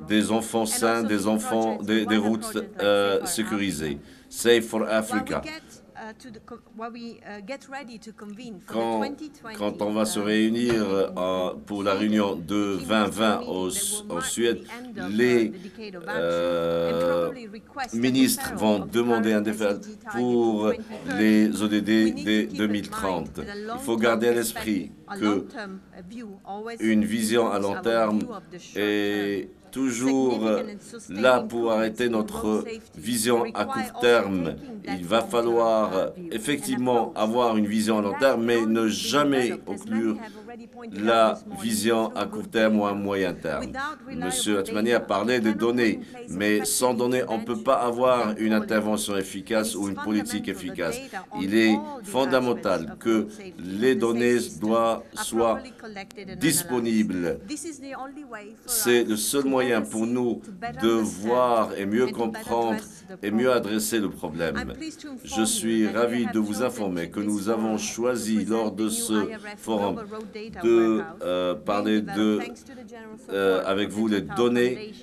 des enfants sains, des routes sécurisées, Safe for Africa. Quand on va se réunir pour la réunion de 2020 en Suède, les ministres vont demander un défi pour les ODD dès 2030. Il faut garder à l'esprit qu'une vision à long terme est toujours là pour arrêter notre vision à court terme. Il va falloir effectivement avoir une vision à long terme, mais ne jamais conclure la vision à court terme ou à moyen terme. Monsieur Atmani a parlé des données, mais sans données, on ne peut pas avoir une intervention efficace ou une politique efficace. Il est fondamental que les données soient disponibles. C'est le seul moyen pour nous de voir et mieux comprendre et mieux adresser le problème. Je suis ravi de vous informer que nous avons choisi lors de ce forum de parler avec vous les données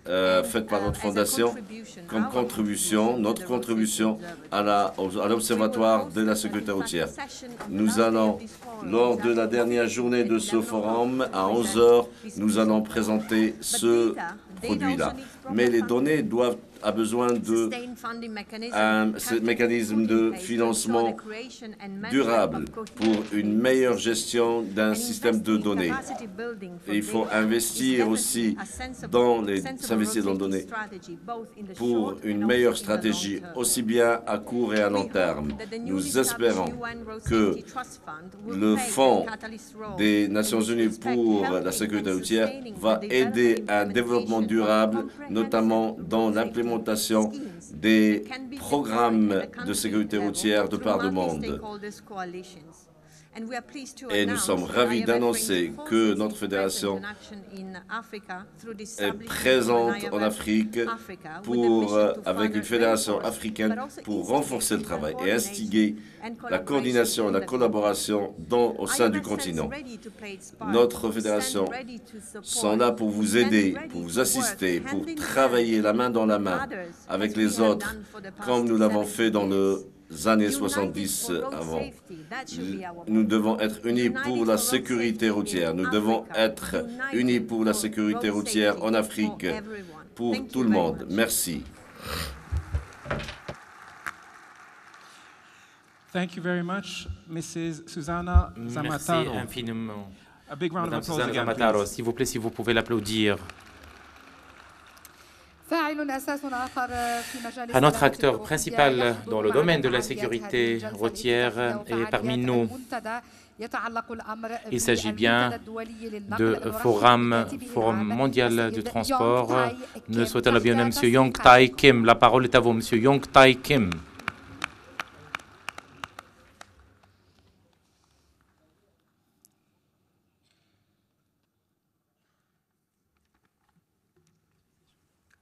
faites par notre fondation comme contribution, notre contribution à l'Observatoire de la sécurité routière. Nous allons, lors de la dernière journée de ce forum, à 11 h, nous allons présenter ce produit-là. Mais les données doivent a besoin de ce mécanisme de financement durable pour une meilleure gestion d'un système de données. Et il faut investir aussi dans les données pour une meilleure stratégie, aussi bien à court et à long terme. Nous espérons que le Fonds des Nations Unies pour la sécurité routière va aider à un développement durable, notamment dans l'implémentation des programmes de sécurité routière de par le monde. Et nous sommes ravis d'annoncer que notre fédération est présente en Afrique avec une fédération africaine pour renforcer le travail et instiguer la coordination et la collaboration au sein du continent. Notre fédération sont là pour vous aider, pour vous assister, pour travailler la main dans la main avec les autres, comme nous l'avons fait dans les années 70 avant. Nous devons être unis pour la sécurité routière. Nous devons être unis pour la sécurité routière en Afrique, pour tout le monde. Merci. Thank you very much, Mrs. Susanna Zamataro. Merci infiniment. A big round of applause Susanna again, Zamataro, please. s'il vous plaît, si vous pouvez l'applaudir. Un autre acteur principal dans le domaine de la sécurité routière est parmi nous. Il s'agit bien de Forum mondial du transport. Nous souhaitons la bienvenue à M. Yong Tai Kim. La parole est à vous, M. Yong Tai Kim.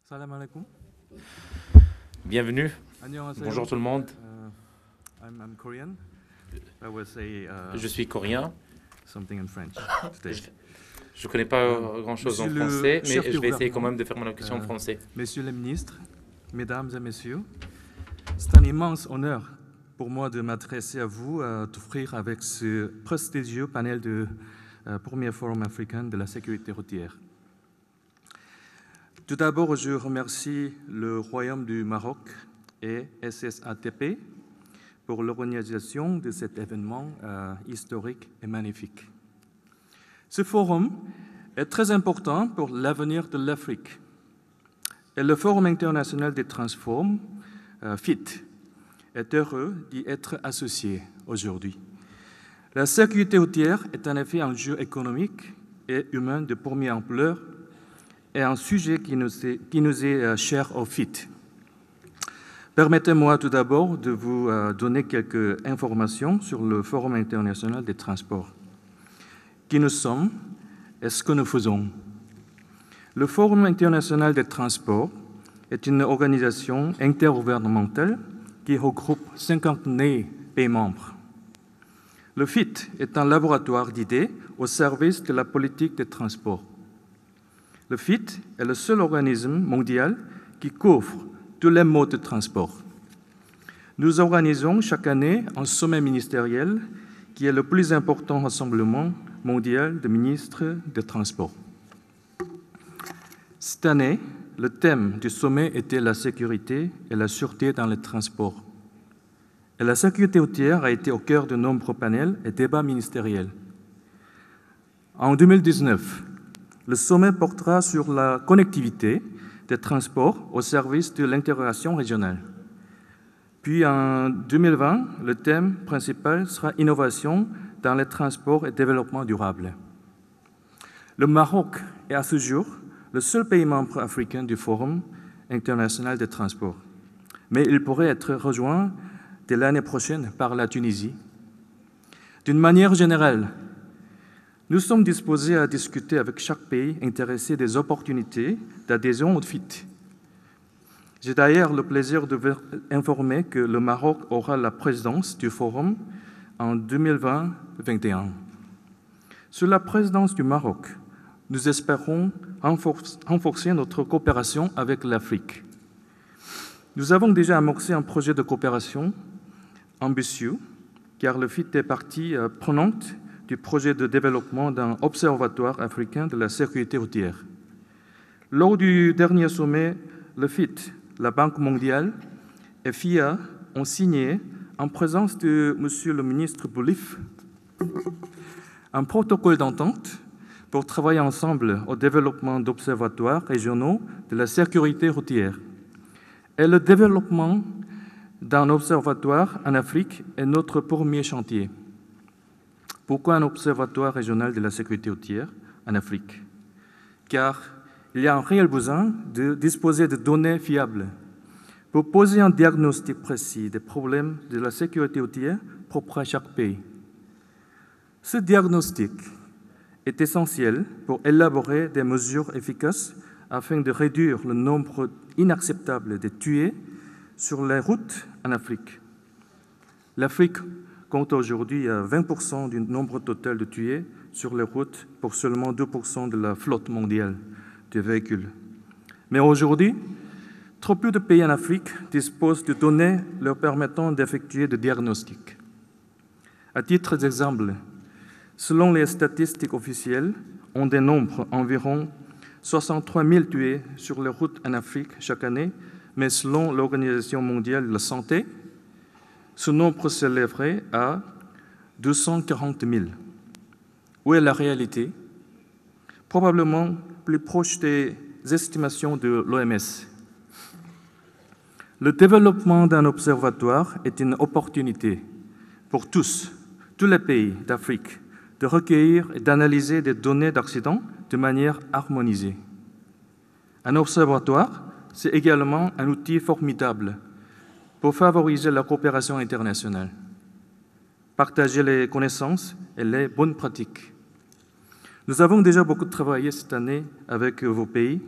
Salam alaikum. Bienvenue. Bonjour tout le monde. Je suis coréen. Je ne connais pas grand-chose en français, mais je vais essayer quand même de faire mon allocution en français. Messieurs les ministres, mesdames et messieurs, C'est un immense honneur pour moi de m'adresser à vous, d'offrir avec ce prestigieux panel de premier forum africain de la sécurité routière. Tout d'abord, je remercie le Royaume du Maroc et SSATP pour l'organisation de cet événement historique et magnifique. Ce forum est très important pour l'avenir de l'Afrique. Et le Forum international des transports, FIT, est heureux d'y être associé aujourd'hui. La sécurité routière est en effet un enjeu économique et humain de première ampleur et un sujet qui nous est cher au FIT. Permettez-moi tout d'abord de vous donner quelques informations sur le Forum international des transports. Qui nous sommes et ce que nous faisons. Le Forum international des transports est une organisation intergouvernementale qui regroupe 59 pays membres. Le FIT est un laboratoire d'idées au service de la politique des transports. Le FIT est le seul organisme mondial qui couvre tous les modes de transport. Nous organisons chaque année un sommet ministériel qui est le plus important rassemblement mondial de ministres des Transports. Cette année, le thème du sommet était la sécurité et la sûreté dans les transports. Et la sécurité routière a été au cœur de nombreux panels et débats ministériels. En 2019, le sommet portera sur la connectivité des transports au service de l'intégration régionale. Puis en 2020, le thème principal sera innovation dans les transports et développement durable. Le Maroc est à ce jour le seul pays membre africain du Forum international des transports, mais il pourrait être rejoint dès l'année prochaine par la Tunisie. D'une manière générale, nous sommes disposés à discuter avec chaque pays intéressé des opportunités d'adhésion au FIT. J'ai d'ailleurs le plaisir de vous informer que le Maroc aura la présidence du Forum en 2020-2021. Sous la présidence du Maroc, nous espérons renforcer notre coopération avec l'Afrique. Nous avons déjà amorcé un projet de coopération ambitieux, car le FIT est partie prenante du projet de développement d'un observatoire africain de la sécurité routière. Lors du dernier sommet, le FIT, la Banque mondiale et FIA ont signé, en présence de M. le ministre Boulif, un protocole d'entente pour travailler ensemble au développement d'observatoires régionaux de la sécurité routière. Et le développement d'un observatoire en Afrique est notre premier chantier. Pourquoi un observatoire régional de la sécurité routière en Afrique? Car il y a un réel besoin de disposer de données fiables pour poser un diagnostic précis des problèmes de la sécurité routière propres à chaque pays. Ce diagnostic est essentiel pour élaborer des mesures efficaces afin de réduire le nombre inacceptable de tués sur les routes en Afrique. L'Afrique compte aujourd'hui 20% du nombre total de tués sur les routes pour seulement 2% de la flotte mondiale de véhicules. Mais aujourd'hui, trop peu de pays en Afrique disposent de données leur permettant d'effectuer des diagnostics. À titre d'exemple, selon les statistiques officielles, on dénombre environ 63 000 tués sur les routes en Afrique chaque année, mais selon l'Organisation mondiale de la santé, ce nombre s'élèverait à 240 000. Où est la réalité? Probablement plus proche des estimations de l'OMS. Le développement d'un observatoire est une opportunité pour tous les pays d'Afrique, de recueillir et d'analyser des données d'accidents de manière harmonisée. Un observatoire, c'est également un outil formidable pour favoriser la coopération internationale, partager les connaissances et les bonnes pratiques. Nous avons déjà beaucoup travaillé cette année avec vos pays.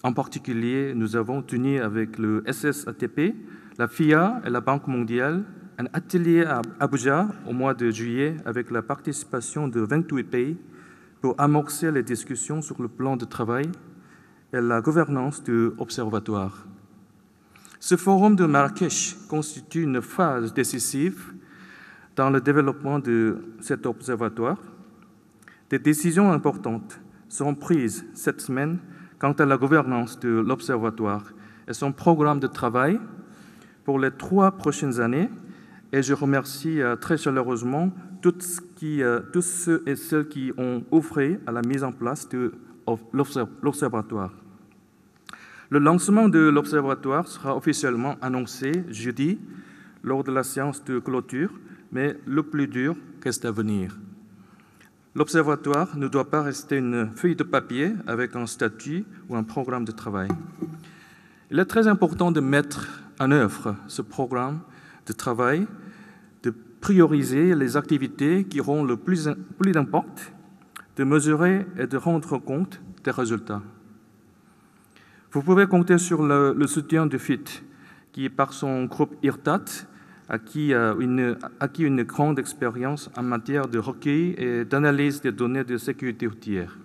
En particulier, nous avons tenu avec le SSATP, la FIA et la Banque mondiale un atelier à Abuja au mois de juillet avec la participation de 28 pays pour amorcer les discussions sur le plan de travail et la gouvernance de l'observatoire. Ce forum de Marrakech constitue une phase décisive dans le développement de cet observatoire. Des décisions importantes seront prises cette semaine quant à la gouvernance de l'observatoire et son programme de travail pour les 3 prochaines années. Et je remercie très chaleureusement tous ceux et celles qui ont œuvré à la mise en place de l'observatoire. Le lancement de l'observatoire sera officiellement annoncé jeudi lors de la séance de clôture, mais le plus dur reste à venir. L'observatoire ne doit pas rester une feuille de papier avec un statut ou un programme de travail. Il est très important de mettre en œuvre ce programme de travail, de prioriser les activités qui auront le plus d'impact, de mesurer et de rendre compte des résultats. Vous pouvez compter sur le soutien de FIT, qui, par son groupe IRTAT, acquis une grande expérience en matière de recueil et d'analyse des données de sécurité routière.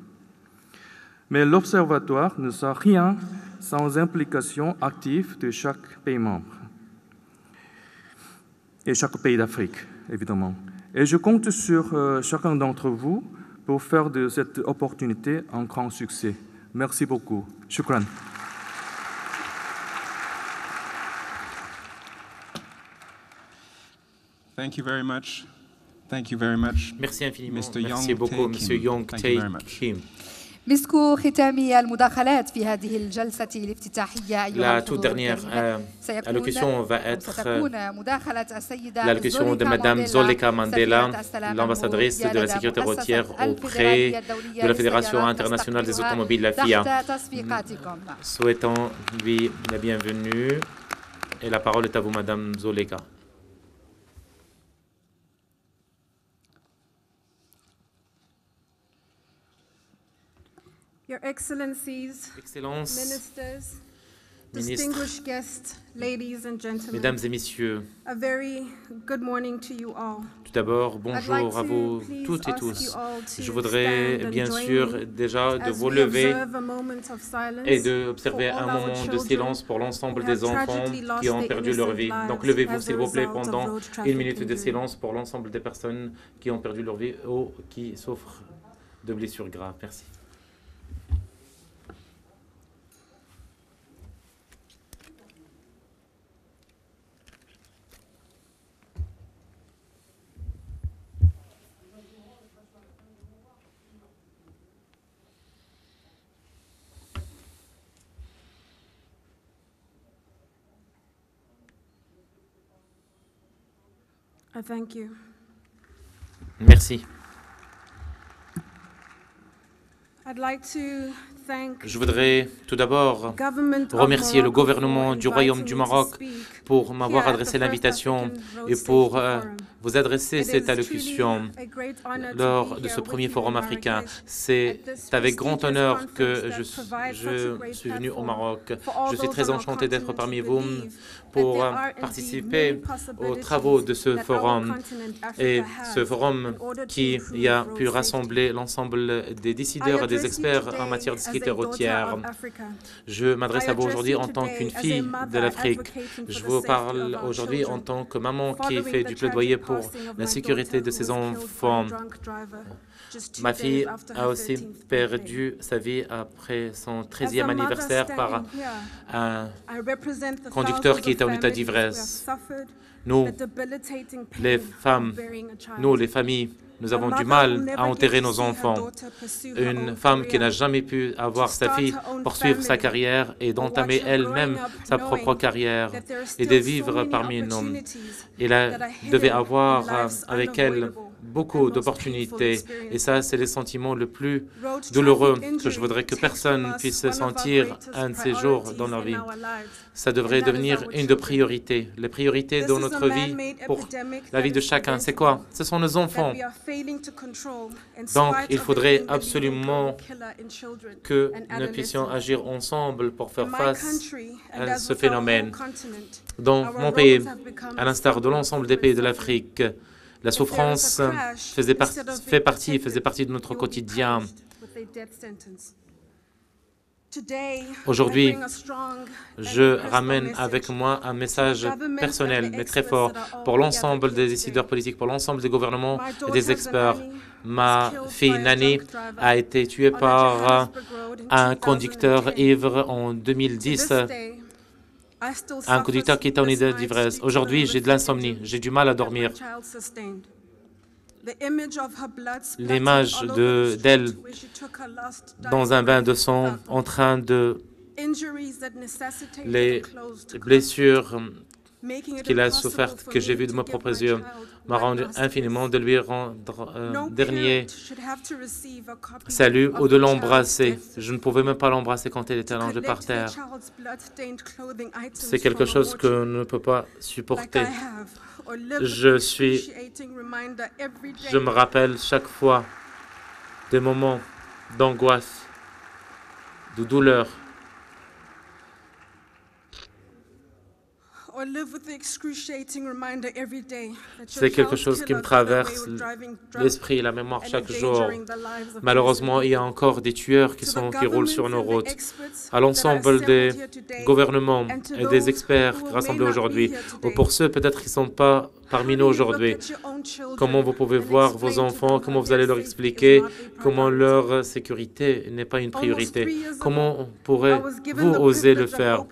Mais l'Observatoire ne sera rien sans implication active de chaque pays membre et chaque pays d'Afrique, évidemment. Et je compte sur chacun d'entre vous pour faire de cette opportunité un grand succès. Merci beaucoup. Shukran. Thank you very much. Thank you very much. Merci infiniment. Mr. Merci beaucoup, Monsieur Young Tae Kim. مسك ختامي المداخلات في هذه الجلسة الافتتاحية أيها La toute dernière allocution va être l'allocution de Madame Zoleka Mandela, l'ambassadrice de la sécurité routière auprès de la Fédération internationale des automobiles, la FIA. Souhaitons-lui la bienvenue. Et la parole est à vous, Madame Zoleka. Your Excellencies, Ministers, distinguished guests, ladies and gentlemen, Mesdames et Messieurs, a very good morning to you all. Tout d'abord, bonjour à vous toutes et tous. Je voudrais bien sûr déjà de vous lever et d'observer un moment de silence pour l'ensemble des enfants qui ont perdu leur vie. Donc levez-vous s'il vous plaît pendant 1 minute de silence pour l'ensemble des personnes qui ont perdu leur vie ou qui souffrent de blessures graves. Merci. Thank you. Merci. I'd like to Je voudrais tout d'abord remercier le gouvernement du Royaume du Maroc pour m'avoir adressé l'invitation et pour vous adresser cette allocution lors de ce premier forum africain. C'est avec grand honneur que je suis venu au Maroc. Je suis très enchanté d'être parmi vous pour participer aux travaux de ce forum. Et ce forum qui a pu rassembler l'ensemble des décideurs et des experts en matière de sécurité routière. Je m'adresse à vous aujourd'hui en tant qu'une fille de l'Afrique. Je vous parle aujourd'hui en tant que maman qui fait du plaidoyer pour la sécurité de ses enfants. Ma fille a aussi perdu sa vie après son 13e anniversaire par un conducteur qui était en état d'ivresse. Nous, les femmes, nous, les familles, nous avons du mal à enterrer nos enfants. Une femme qui n'a jamais pu avoir sa fille poursuivre sa carrière et d'entamer elle-même sa propre carrière et de vivre parmi nous. Elle devait avoir avec elle beaucoup d'opportunités. Et ça, c'est le sentiment le plus douloureux que je voudrais que personne puisse sentir un de ces jours dans leur vie. Ça devrait devenir une des priorités. Les priorités de notre vie, pour la vie de chacun, c'est quoi? Ce sont nos enfants. Donc, il faudrait absolument que nous puissions agir ensemble pour faire face à ce phénomène. Dans mon pays, à l'instar de l'ensemble des pays de l'Afrique, la souffrance faisait partie de notre quotidien. Aujourd'hui, je ramène avec moi un message personnel, mais très fort, pour l'ensemble des décideurs politiques, pour l'ensemble des gouvernements et des experts. Ma fille Nani a été tuée par un conducteur ivre en 2010, un conducteur qui était en état d'ivresse. Aujourd'hui, j'ai de l'insomnie, j'ai du mal à dormir. L'image d'elle dans un bain de sang en train de... Les blessures qu'il a souffertes, que j'ai vues de mes propres yeux, m'a rendu infiniment de lui rendre un dernier salut ou de l'embrasser. Je ne pouvais même pas l'embrasser quand elle était allongée par terre. C'est quelque chose que je ne peux pas supporter. Je me rappelle chaque fois des moments d'angoisse, de douleur. C'est quelque chose qui me traverse l'esprit et la mémoire chaque jour. Malheureusement, il y a encore des tueurs qui roulent sur nos routes. À l'ensemble des gouvernements et des experts rassemblés aujourd'hui, ou pour ceux peut-être qui ne sont pas parmi nous aujourd'hui, comment vous pouvez voir vos enfants, comment vous allez leur expliquer comment leur sécurité n'est pas une priorité. Comment pourrez-vous oser le faire?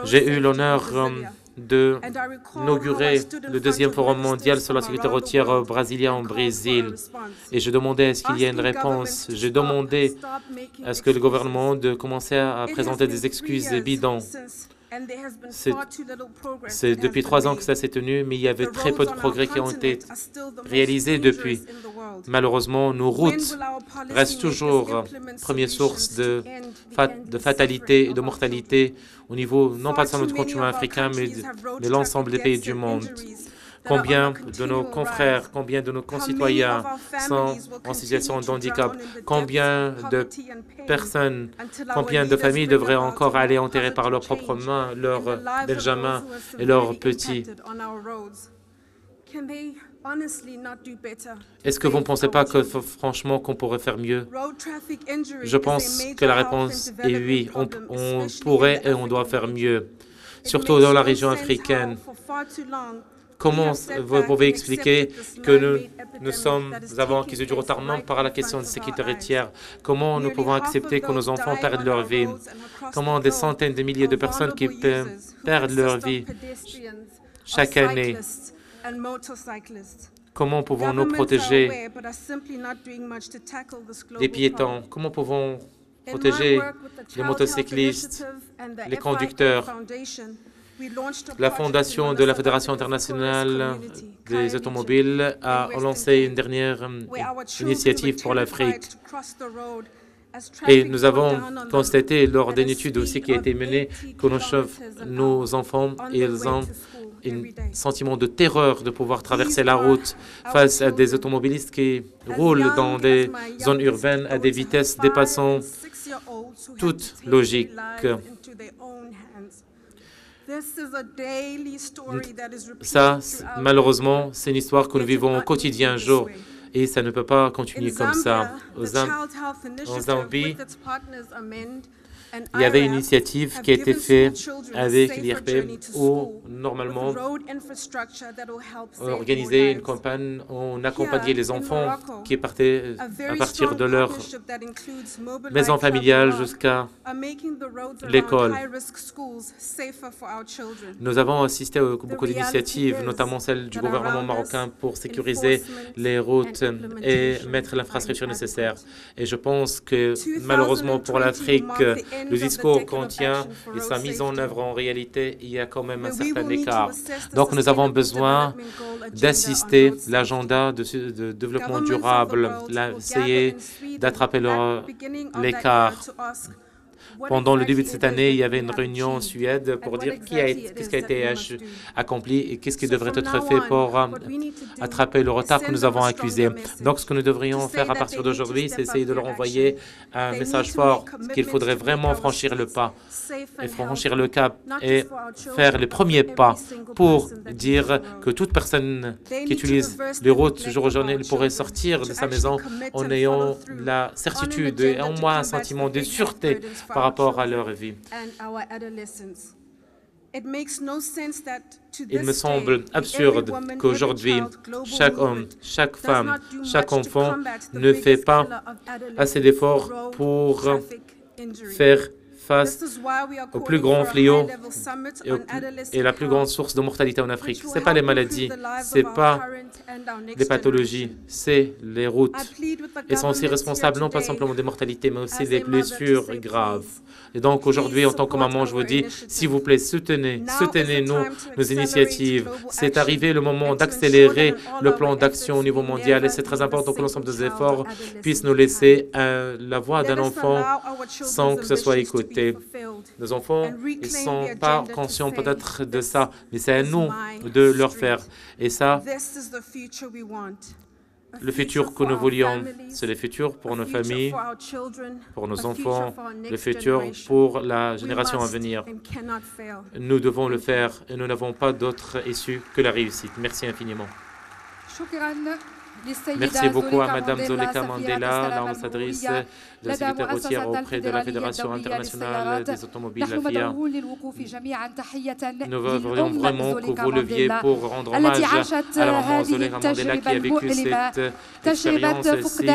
J'ai eu l'honneur d'inaugurer le deuxième forum mondial sur la sécurité routière brésilien au Brésil. Et je demandais est-ce qu'il y a une réponse. J'ai demandé à ce que le gouvernement de commencer à présenter des excuses bidons. C'est depuis 3 ans que ça s'est tenu, mais il y avait très peu de progrès qui ont été réalisés depuis. Malheureusement, nos routes restent toujours première source de fatalité et de mortalité au niveau, non pas seulement du continent africain, mais de l'ensemble des pays du monde. Combien de nos confrères, combien de nos concitoyens sont en situation de handicap? Combien de personnes, combien de familles devraient encore aller enterrer par leurs propres mains leurs benjamins et leurs petits? Est-ce que vous ne pensez pas que, franchement, qu'on pourrait faire mieux? Je pense que la réponse est oui. On pourrait et on doit faire mieux, surtout dans la région africaine. Comment vous pouvez expliquer que nous avons accusé du retardement par la question de sécurité routière? Comment nous pouvons accepter que nos enfants perdent leur vie? Comment des centaines de milliers de personnes qui perdent leur vie chaque année? Comment pouvons-nous protéger les piétons? Comment pouvons-nous protéger les motocyclistes, les conducteurs? La fondation de la Fédération internationale des automobiles a lancé une dernière initiative pour l'Afrique. Et nous avons constaté lors d'une étude aussi qui a été menée que nos enfants, ils ont un sentiment de terreur de pouvoir traverser la route face à des automobilistes qui roulent dans des zones urbaines à des vitesses dépassant toute logique. Ça, malheureusement, c'est une histoire que nous vivons au quotidien, un jour, et ça ne peut pas continuer comme ça. En Zambie, il y avait une initiative qui a été faite avec l'IRP où, normalement, on organisait une campagne, on accompagnait les enfants qui partaient à partir de leur maison familiale jusqu'à l'école. Nous avons assisté à beaucoup d'initiatives, notamment celle du gouvernement marocain pour sécuriser les routes et mettre l'infrastructure nécessaire. Et je pense que, malheureusement pour l'Afrique, le discours contient et sa mise en œuvre en réalité, il y a quand même un certain écart. Donc nous avons besoin d'assister l'agenda de développement durable, d'essayer d'attraper l'écart. Pendant le début de cette année, il y avait une réunion en Suède pour dire qu'est-ce qui a été accompli et qu'est-ce qui devrait être fait pour attraper le retard que nous avons accusé. Donc, ce que nous devrions faire à partir d'aujourd'hui, c'est essayer de leur envoyer un message fort qu'il faudrait vraiment franchir le pas et franchir le cap et faire les premiers pas pour dire que toute personne qui utilise les routes jour et journée pourrait sortir de sa maison en ayant la certitude et au moins un sentiment de sûreté par rapport à leur vie. Il me semble absurde qu'aujourd'hui, chaque homme, chaque femme, chaque enfant ne fait pas assez d'efforts pour faire face au plus grand fléau et la plus grande source de mortalité en Afrique. Ce n'est pas les maladies, ce n'est pas les pathologies, c'est les routes. Elles sont aussi responsables non pas simplement des mortalités, mais aussi des blessures graves. Et donc aujourd'hui, en tant que maman, je vous dis, s'il vous plaît, soutenez-nous, nos initiatives. C'est arrivé le moment d'accélérer le plan d'action au niveau mondial et c'est très important que l'ensemble des efforts puissent nous laisser la voix d'un enfant sans que ce soit écouté. Nos enfants, ils ne sont pas conscients peut-être de ça, mais c'est à nous de leur faire. Et ça, le futur que nous voulions, c'est le futur pour nos familles, pour nos enfants, le futur pour la génération à venir. Nous devons le faire et nous n'avons pas d'autre issue que la réussite. Merci infiniment. Merci beaucoup à Madame Zoleka Mandela, l'ambassadrice de la sécurité routière auprès de la Fédération internationale des automobiles, la FIA. Nous voudrions vraiment que vous leviez pour rendre hommage à la maman Zoleka Mandela qui a vécu cette expérience si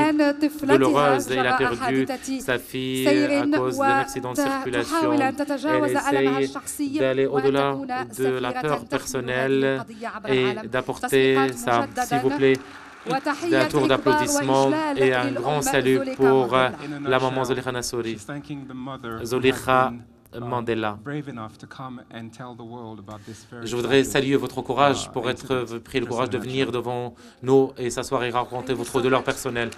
douloureuse. Elle a perdu sa fille à cause d'un accident de circulation. Elle essaye d'aller au-delà de la peur personnelle et d'apporter ça, s'il vous plaît. Un tour d'applaudissements et un grand salut pour la maman Zoleka Nassouri, Zoleka Mandela. Je voudrais saluer votre courage pour être pris le courage de venir devant nous et s'asseoir et raconter votre douleur personnelle.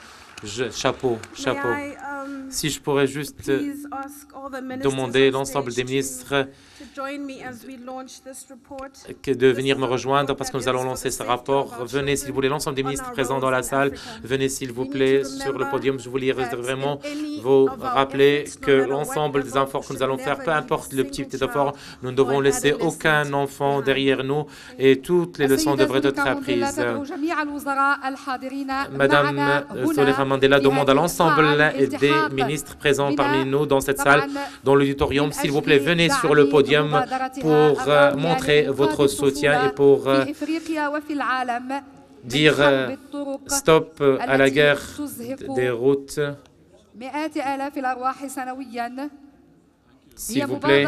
Chapeau, chapeau. Si je pourrais juste demander l'ensemble des ministres de venir me rejoindre parce que nous allons lancer ce rapport. Venez s'il vous plaît, l'ensemble des ministres présents dans la salle, venez s'il vous plaît sur le podium. Je voulais vraiment vous rappeler que l'ensemble des efforts que nous allons faire, peu importe le petit effort, nous ne devons laisser aucun enfant derrière nous et toutes les leçons devraient être apprises. Madame Zoleka Mandela demande à l'ensemble des ministres présents parmi nous dans cette salle, dans l'auditorium, s'il vous plaît, venez sur le podium pour montrer votre soutien et pour dire stop à la guerre des routes. S'il vous plaît,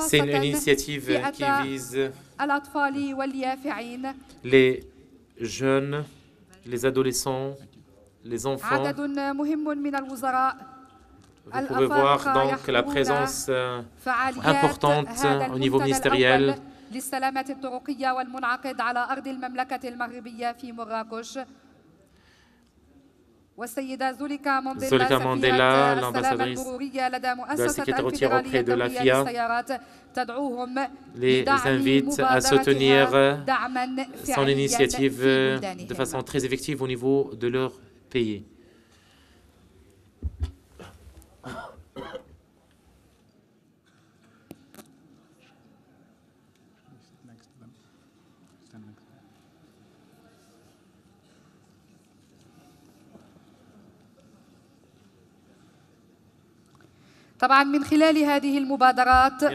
c'est une initiative qui vise les jeunes, les adolescents, les enfants. Vous pouvez voir donc la présence importante au niveau ministériel. Zoleka Mandela, l'ambassadrice de la sécurité routière auprès de la FIA, les invite à soutenir son initiative de façon très effective au niveau de leur pays. Bien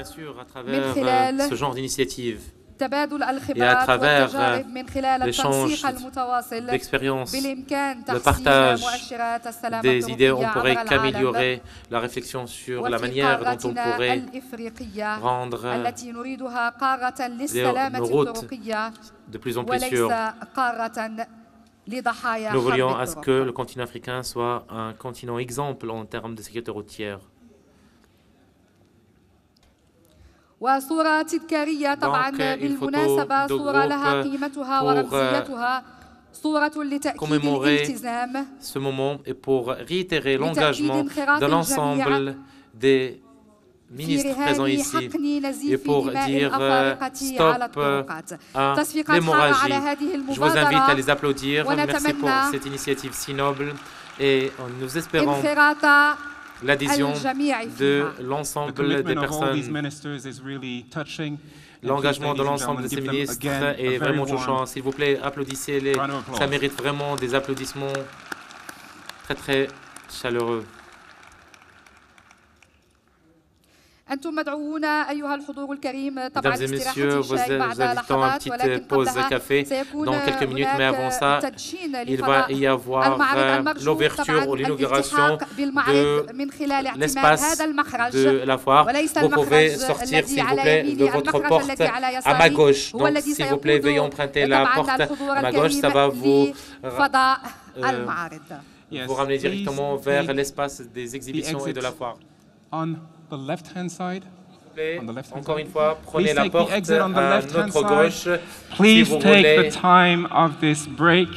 sûr, à travers ce genre d'initiative et à travers l'échange d'expériences, le partage des idées, on pourrait qu'améliorer la réflexion sur la manière dont on pourrait rendre nos routes de plus en plus sûres. Nous voulions à ce que le continent africain soit un continent exemple en termes de sécurité routière. Donc, il faut pour commémorer ce moment et pour réitérer l'engagement de l'ensemble des ministres présents ici et pour dire stop à l'hémorragie. Je vous invite à les applaudir. Merci pour cette initiative si noble et nous espérons l'adhésion de l'ensemble des personnes. L'engagement de l'ensemble de ces ministres est vraiment touchant. S'il vous plaît, applaudissez-les. Ça mérite vraiment des applaudissements très, très chaleureux. Mesdames et messieurs, vous invitons à une petite pause café dans quelques minutes, mais avant ça, il va y avoir l'ouverture ou l'inauguration de l'espace de la foire. Vous pouvez sortir, s'il vous plaît, de votre porte à ma gauche. Donc, s'il vous plaît, veuillez emprunter la porte à ma gauche. Ça va vous ramener directement vers l'espace des exhibitions et de la foire. The left-hand side. Encore une fois, prenez la porte à notre gauche. Please si vous take voulez the time of this break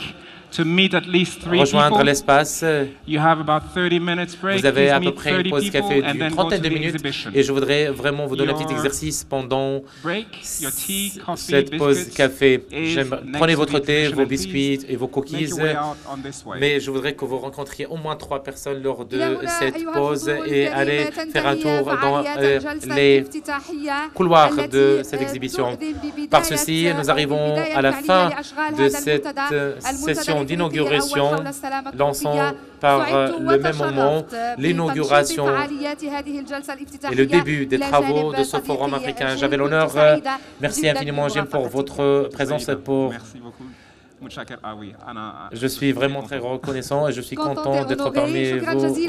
to meet at least 3 rejoindre people. l'espace. You have about 30 minutes break. Vous avez Please à peu meet près 30 une pause café people and d'une then go trentaine to de the minutes exhibition. et je voudrais vraiment vous donner un petit Your exercice pendant break, your tea, coffee, cette pause biscuits café. is Prenez next votre to the thé, exhibition vos and biscuits please et vos make cookies, your way out on this way. mais je voudrais que vous rencontriez au moins 3 personnes lors de cette pause et allez faire un tour dans les couloirs de cette exhibition. Par ceci, nous arrivons à la fin de cette session d'inauguration, lançant par le même moment l'inauguration et le début des travaux de ce forum africain. J'avais l'honneur, merci infiniment Jim pour votre présence. Merci beaucoup. Je suis vraiment très reconnaissant et je suis content d'être parmi vous aussi.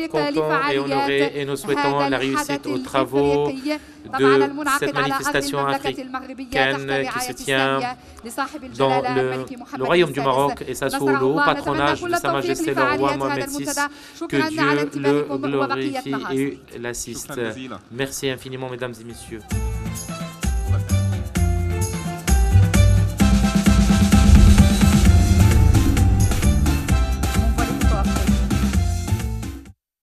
Content et honoré et nous souhaitons la réussite aux travaux de cette manifestation africaine qui se tient dans le Royaume du Maroc et ça sous le patronage de Sa Majesté le roi Mohamed VI. Que Dieu le glorifie et l'assiste. Merci infiniment, mesdames et messieurs.